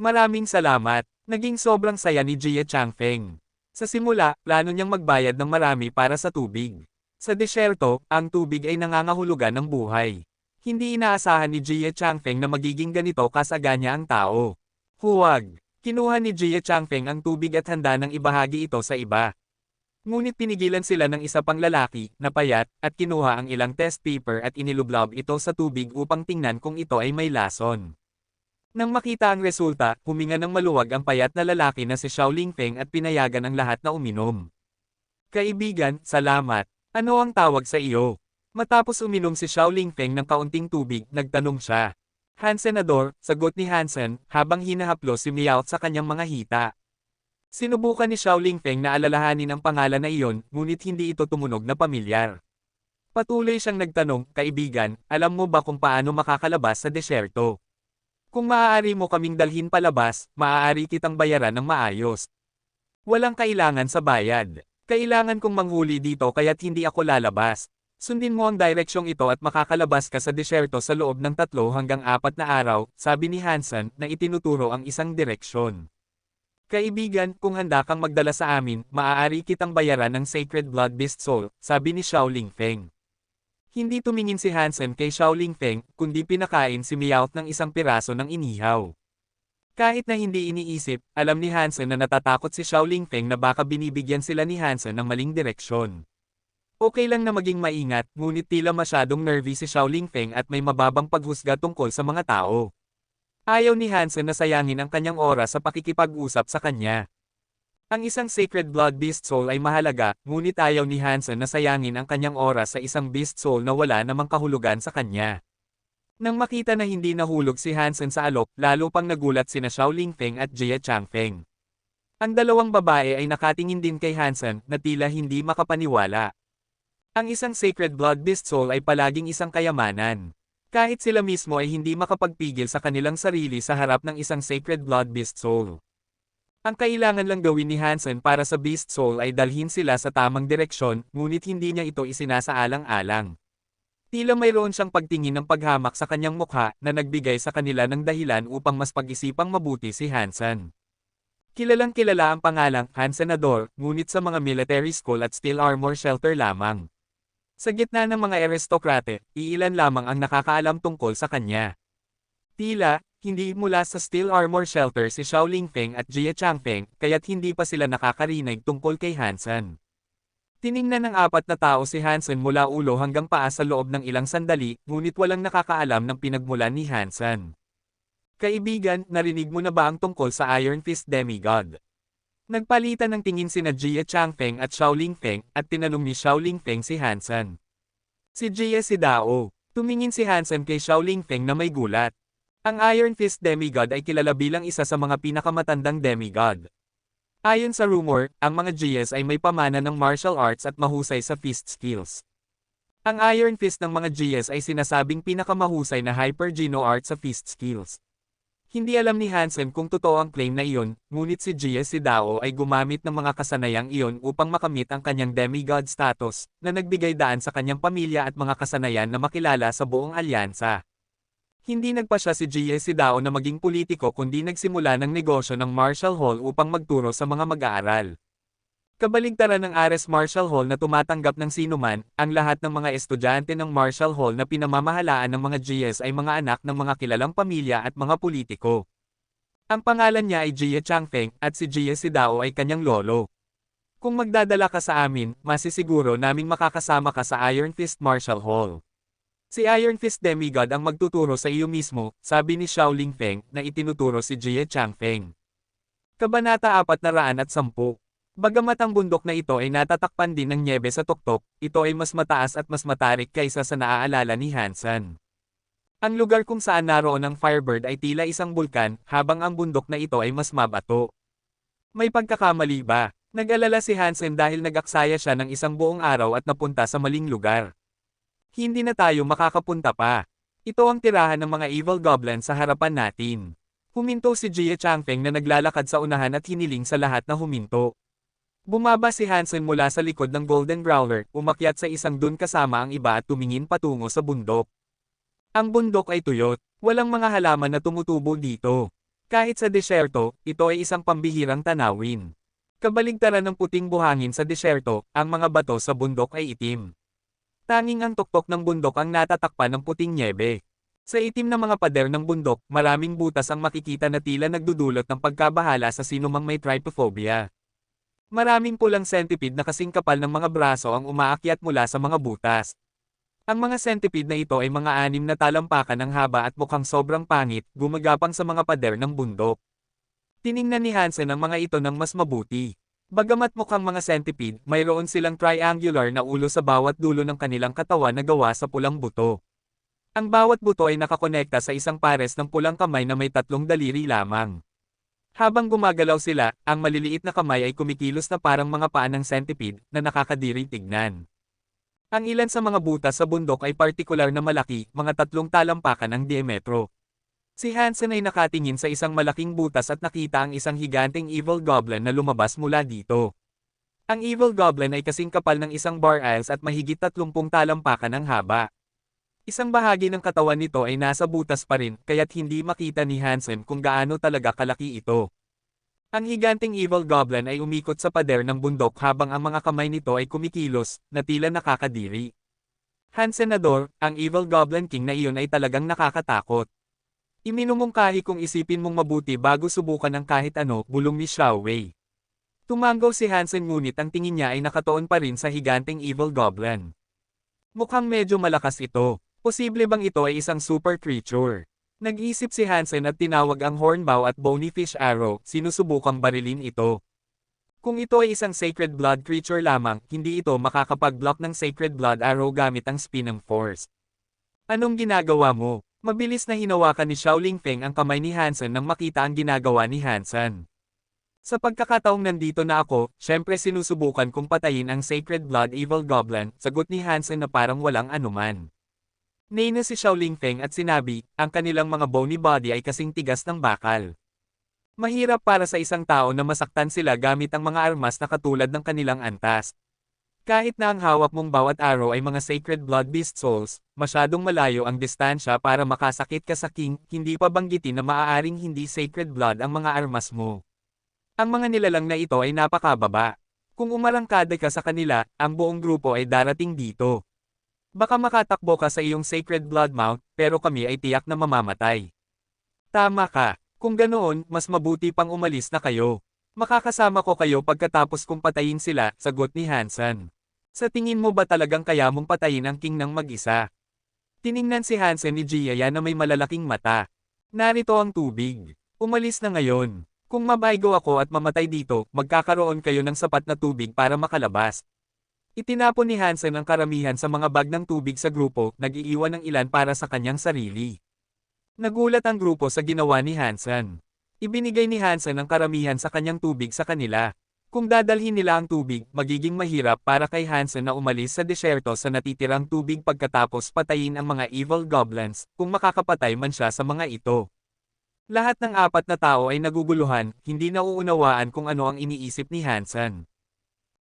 Maraming salamat, naging sobrang saya ni Jia Changfeng. Sa simula, plano niyang magbayad ng marami para sa tubig. Sa desyerto, ang tubig ay nangangahulugan ng buhay. Hindi inaasahan ni Jia Changfeng na magiging ganito kasaganya ang tao. Huwag! Kinuha ni Jia Changfeng ang tubig at handa nang ibahagi ito sa iba. Ngunit pinigilan sila ng isa pang lalaki, na payat, at kinuha ang ilang test paper at inilublob ito sa tubig upang tingnan kung ito ay may lason. Nang makita ang resulta, huminga ng maluwag ang payat na lalaki na si Xiao Lingfeng at pinayagan ang lahat na uminom. Kaibigan, salamat. Ano ang tawag sa iyo? Matapos uminom si Xiao Lingfeng ng kaunting tubig, nagtanong siya. Hansenador, sagot ni Hansen, habang hinahaplos si Meowth sa kanyang mga hita. Sinubukan ni Xiao Lingfeng na alalahanin ang pangalan na iyon, ngunit hindi ito tumunog na pamilyar. Patuloy siyang nagtanong, "Kaibigan, alam mo ba kung paano makakalabas sa desyerto? Kung maaari mo kaming dalhin palabas, maaari kitang bayaran ng maayos. Walang kailangan sa bayad. Kailangan kong manghuli dito kaya't hindi ako lalabas. Sundin mo ang direksyong ito at makakalabas ka sa desyerto sa loob ng 3 hanggang 4 na araw," sabi ni Hansen, na itinuturo ang isang direksyon. "Kaibigan, kung handa kang magdala sa amin, maaari kitang bayaran ng Sacred Blood Beast Soul," sabi ni Xiao Lingfeng. Hindi tumingin si Hansen kay Xiao Lingfeng, kundi pinakain si Meowth ng isang piraso ng inihaw. Kahit na hindi iniisip, alam ni Hansen na natatakot si Xiao Lingfeng na baka binibigyan sila ni Hansen ng maling direksyon. Okay lang na maging maingat, ngunit tila masyadong nervy si Xiao Lingfeng at may mababang paghusga tungkol sa mga tao. Ayaw ni Hansen na sayangin ang kanyang oras sa pakikipag-usap sa kanya. Ang isang Sacred Blood Beast Soul ay mahalaga, ngunit ayaw ni Hansen na sayangin ang kanyang oras sa isang Beast Soul na wala namang kahulugan sa kanya. Nang makita na hindi nahulog si Hansen sa alok, lalo pang nagulat sina Xiao Lingfeng at Jia Changfeng. Ang 2 babae ay nakatingin din kay Hansen, na tila hindi makapaniwala. Ang isang Sacred Blood Beast Soul ay palaging isang kayamanan. Kahit sila mismo ay hindi makapagpigil sa kanilang sarili sa harap ng isang Sacred Blood Beast Soul. Ang kailangan lang gawin ni Hansen para sa Beast Soul ay dalhin sila sa tamang direksyon, ngunit hindi niya ito isinasaalang-alang. Tila mayroon siyang pagtingin ng paghamak sa kanyang mukha na nagbigay sa kanila ng dahilan upang mas pag-isipang mabuti si Hansen. Kilalang kilala ang pangalang Hansenador, ngunit sa mga military school at steel armor shelter lamang. Sa gitna ng mga aristokrate, iilan lamang ang nakakaalam tungkol sa kanya. Tila, hindi mula sa steel armor shelter si Xiao Lingfeng at Jia Changfeng, kaya't hindi pa sila nakakarinig tungkol kay Hansen. Tiningnan ng apat na tao si Hansen mula ulo hanggang paa sa loob ng ilang sandali, ngunit walang nakakaalam ng pinagmulan ni Hansen. Kaibigan, narinig mo na ba ang tungkol sa Iron Fist Demigod? Nagpalitan ng tingin sina Jia Changfeng at Xiao Lingfeng, at tinanong ni Xiao Lingfeng si Hansen. Si Jia si Dao. Tumingin si Hansen kay Xiao Lingfeng na may gulat. Ang Iron Fist Demigod ay kilala bilang isa sa mga pinakamatandang demigod. Ayon sa rumor, ang mga Jias ay may pamana ng martial arts at mahusay sa fist skills. Ang Iron Fist ng mga Jias ay sinasabing pinakamahusay na Hyper Geno art sa fist skills. Hindi alam ni Hansen kung totoo ang claim na iyon, ngunit si Jia si Dao ay gumamit ng mga kasanayang iyon upang makamit ang kanyang demigod status, na nagbigay daan sa kanyang pamilya at mga kasanayan na makilala sa buong alyansa. Hindi nagpa siya si Jia si Dao na maging politiko kundi nagsimula ng negosyo ng Marshall Hall upang magturo sa mga mag-aaral. Kabaligtaran ng Ares Marshall Hall na tumatanggap ng sinuman, ang lahat ng mga estudyante ng Marshall Hall na pinamamahalaan ng mga GS ay mga anak ng mga kilalang pamilya at mga politiko. Ang pangalan niya ay Jia Changfeng, at si Jia si Dao ay kanyang lolo. Kung magdadala ka sa amin, masisiguro naming makakasama ka sa Iron Fist Marshall Hall. Si Iron Fist Demigod ang magtuturo sa iyo mismo, sabi ni Xiao Lingfeng, na itinuturo si Jia Changfeng. Kabanata 410. Bagamat ang bundok na ito ay natatakpan din ng nyebe sa tuktok, ito ay mas mataas at mas matarik kaysa sa naaalala ni Hansen. Ang lugar kung saan naroon ang Firebird ay tila isang bulkan, habang ang bundok na ito ay mas mabato. May pagkakamali ba? Nag-alala si Hansen dahil nag-aksaya siya ng isang buong araw at napunta sa maling lugar. Hindi na tayo makakapunta pa. Ito ang tirahan ng mga evil goblins sa harapan natin. Huminto si Jia Changfeng na naglalakad sa unahan at hiniling sa lahat na huminto. Bumaba si Hansen mula sa likod ng Golden Growler, umakyat sa isang dun kasama ang iba at tumingin patungo sa bundok. Ang bundok ay tuyot, walang mga halaman na tumutubo dito. Kahit sa desyerto, ito ay isang pambihirang tanawin. Kabaligtaran ng puting buhangin sa desyerto, ang mga bato sa bundok ay itim. Tanging ang tuktok ng bundok ang natatakpan ng puting nyebe. Sa itim na mga pader ng bundok, maraming butas ang makikita na tila nagdudulot ng pagkabahala sa sinumang may trypophobia. Maraming pulang centipede na kasing kapal ng mga braso ang umaakyat mula sa mga butas. Ang mga centipede na ito ay mga anim na talampakan ng haba at mukhang sobrang pangit, gumagapang sa mga pader ng bundok. Tiningnan ni Hansen ang mga ito ng mas mabuti. Bagamat mukhang mga centipede, mayroon silang triangular na ulo sa bawat dulo ng kanilang katawan na gawa sa pulang buto. Ang bawat buto ay nakakonekta sa isang pares ng pulang kamay na may 3 daliri lamang. Habang gumagalaw sila, ang maliliit na kamay ay kumikilos na parang mga paa ng centipede na nakakadiri tignan. Ang ilan sa mga butas sa bundok ay partikular na malaki, mga 3 talampakan ang diametro. Si Hansen ay nakatingin sa isang malaking butas at nakita ang isang higanteng evil goblin na lumabas mula dito. Ang evil goblin ay kasing kapal ng isang bar aisles at mahigit 30 talampakan ang haba. Isang bahagi ng katawan nito ay nasa butas pa rin, kaya't hindi makita ni Hansen kung gaano talaga kalaki ito. Ang higanteng evil goblin ay umikot sa pader ng bundok habang ang mga kamay nito ay kumikilos, na tila nakakadiri. Hansenador, ang evil goblin king na iyon ay talagang nakakatakot. Iminumungkahi kung isipin mong mabuti bago subukan ang kahit ano, bulong ni Xiao Wei. Tumanggaw si Hansen ngunit ang tingin niya ay nakatuon pa rin sa higanteng evil goblin. Mukhang medyo malakas ito. Posible bang ito ay isang super creature? Nag-isip si Hansen at tinawag ang hornbow at bony fish arrow, sinusubukang barilin ito. Kung ito ay isang sacred blood creature lamang, hindi ito makakapag-block ng sacred blood arrow gamit ang spinning force. Anong ginagawa mo? Mabilis na hinawakan ni Xiao Lingfeng ang kamay ni Hansen nang makita ang ginagawa ni Hansen. Sa pagkakataong nandito na ako, syempre sinusubukan kong patayin ang sacred blood evil goblin, sagot ni Hansen na parang walang anuman. Nina si Xiao Lingfeng at sinabi, ang kanilang mga bony body ay kasing tigas ng bakal. Mahirap para sa isang tao na masaktan sila gamit ang mga armas na katulad ng kanilang antas. Kahit na ang hawak mong bawat araw ay mga sacred blood beast souls, masyadong malayo ang distansya para makasakit ka sa king, hindi pa banggitin na maaaring hindi sacred blood ang mga armas mo. Ang mga nilalang na ito ay napakababa. Kung umarangkada ka sa kanila, ang buong grupo ay darating dito. Baka makatakbo ka sa iyong sacred blood mount, pero kami ay tiyak na mamamatay. Tama ka. Kung ganoon, mas mabuti pang umalis na kayo. Makakasama ko kayo pagkatapos kong patayin sila, sagot ni Hansen. Sa tingin mo ba talagang kaya mong patayin ang king ng mag-isa? Tiningnan si Hansen ni Jiaya na may malalaking mata. Narito ang tubig. Umalis na ngayon. Kung mabaygo ako at mamatay dito, magkakaroon kayo ng sapat na tubig para makalabas. Itinapon ni Hansen ang karamihan sa mga bag ng tubig sa grupo, nag-iiwan ng ilan para sa kanyang sarili. Nagulat ang grupo sa ginawa ni Hansen. Ibinigay ni Hansen ang karamihan sa kanyang tubig sa kanila. Kung dadalhin nila ang tubig, magiging mahirap para kay Hansen na umalis sa desyerto sa natitirang tubig pagkatapos patayin ang mga evil goblins, kung makakapatay man siya sa mga ito. Lahat ng apat na tao ay naguguluhan, hindi nauunawaan kung ano ang iniisip ni Hansen.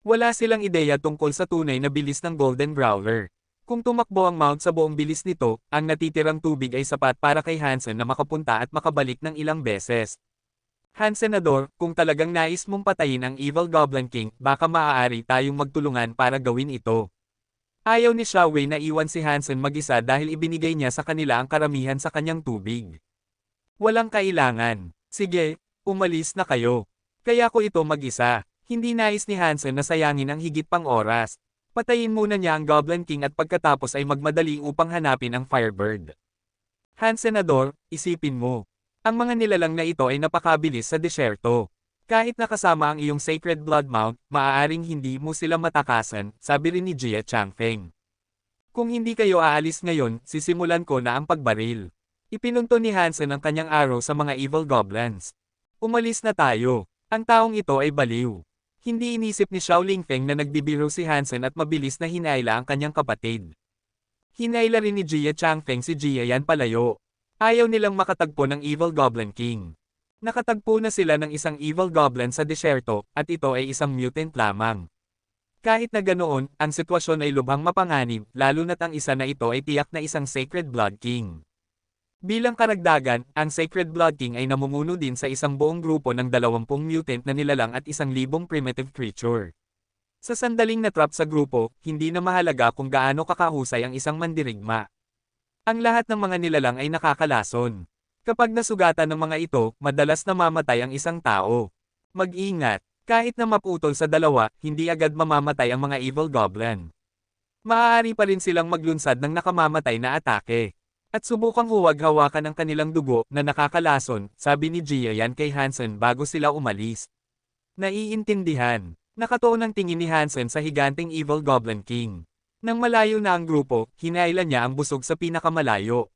Wala silang ideya tungkol sa tunay na bilis ng Golden Growler. Kung tumakbo ang mount sa buong bilis nito, ang natitirang tubig ay sapat para kay Hansen na makapunta at makabalik ng ilang beses. Hansenador, kung talagang nais mong patayin ang Evil Goblin King, baka maaari tayong magtulungan para gawin ito. Ayaw ni Xiaowei na iwan si Hansen mag-isa dahil ibinigay niya sa kanila ang karamihan sa kanyang tubig. Walang kailangan. Sige, umalis na kayo. Kaya ko ito mag-isa. Hindi nais ni Hansen na sayangin ang higit pang oras. Patayin muna niya ang Goblin King at pagkatapos ay magmadali upang hanapin ang Firebird. Hansenador, isipin mo. Ang mga nilalang na ito ay napakabilis sa desyerto. Kahit nakasama ang iyong Sacred Blood Mount, maaaring hindi mo sila matakasan, sabi rin ni Jia Changfeng. Kung hindi kayo aalis ngayon, sisimulan ko na ang pagbaril. Ipinunto ni Hansen ang kanyang arrow sa mga evil goblins. Umalis na tayo. Ang taong ito ay baliw. Hindi inisip ni Xiao Lingfeng na nagbibiro si Hansen at mabilis na hinayla ang kanyang kapatid. Hinayla rin ni Jia Changfeng si Jia Yan palayo. Ayaw nilang makatagpo ng Evil Goblin King. Nakatagpo na sila ng isang Evil Goblin sa desyerto, at ito ay isang mutant lamang. Kahit na ganoon, ang sitwasyon ay lubhang mapanganib, lalo na't ang isa na ito ay tiyak na isang Sacred Blood King. Bilang karagdagan, ang Sacred Blood King ay namumuno din sa isang buong grupo ng 20 mutant na nilalang at 1,000 primitive creature. Sa sandaling natrap sa grupo, hindi na mahalaga kung gaano kakahusay ang isang mandirigma. Ang lahat ng mga nilalang ay nakakalason. Kapag nasugatan ng mga ito, madalas namamatay ang isang tao. Mag-ingat, kahit na maputol sa dalawa, hindi agad mamamatay ang mga evil goblin. Maaari pa rin silang maglunsad ng nakamamatay na atake. At subukang huwag-hawakan ang kanilang dugo na nakakalason, sabi ni Jia Yan kay Hansen bago sila umalis. Naiintindihan. Nakatuon ang tingin ni Hansen sa higanteng Evil Goblin King. Nang malayo na ang grupo, hinailan niya ang busog sa pinakamalayo.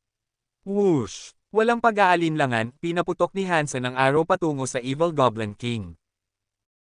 Whoosh! Walang pag-aalinlangan, pinaputok ni Hansen ang arrow patungo sa Evil Goblin King.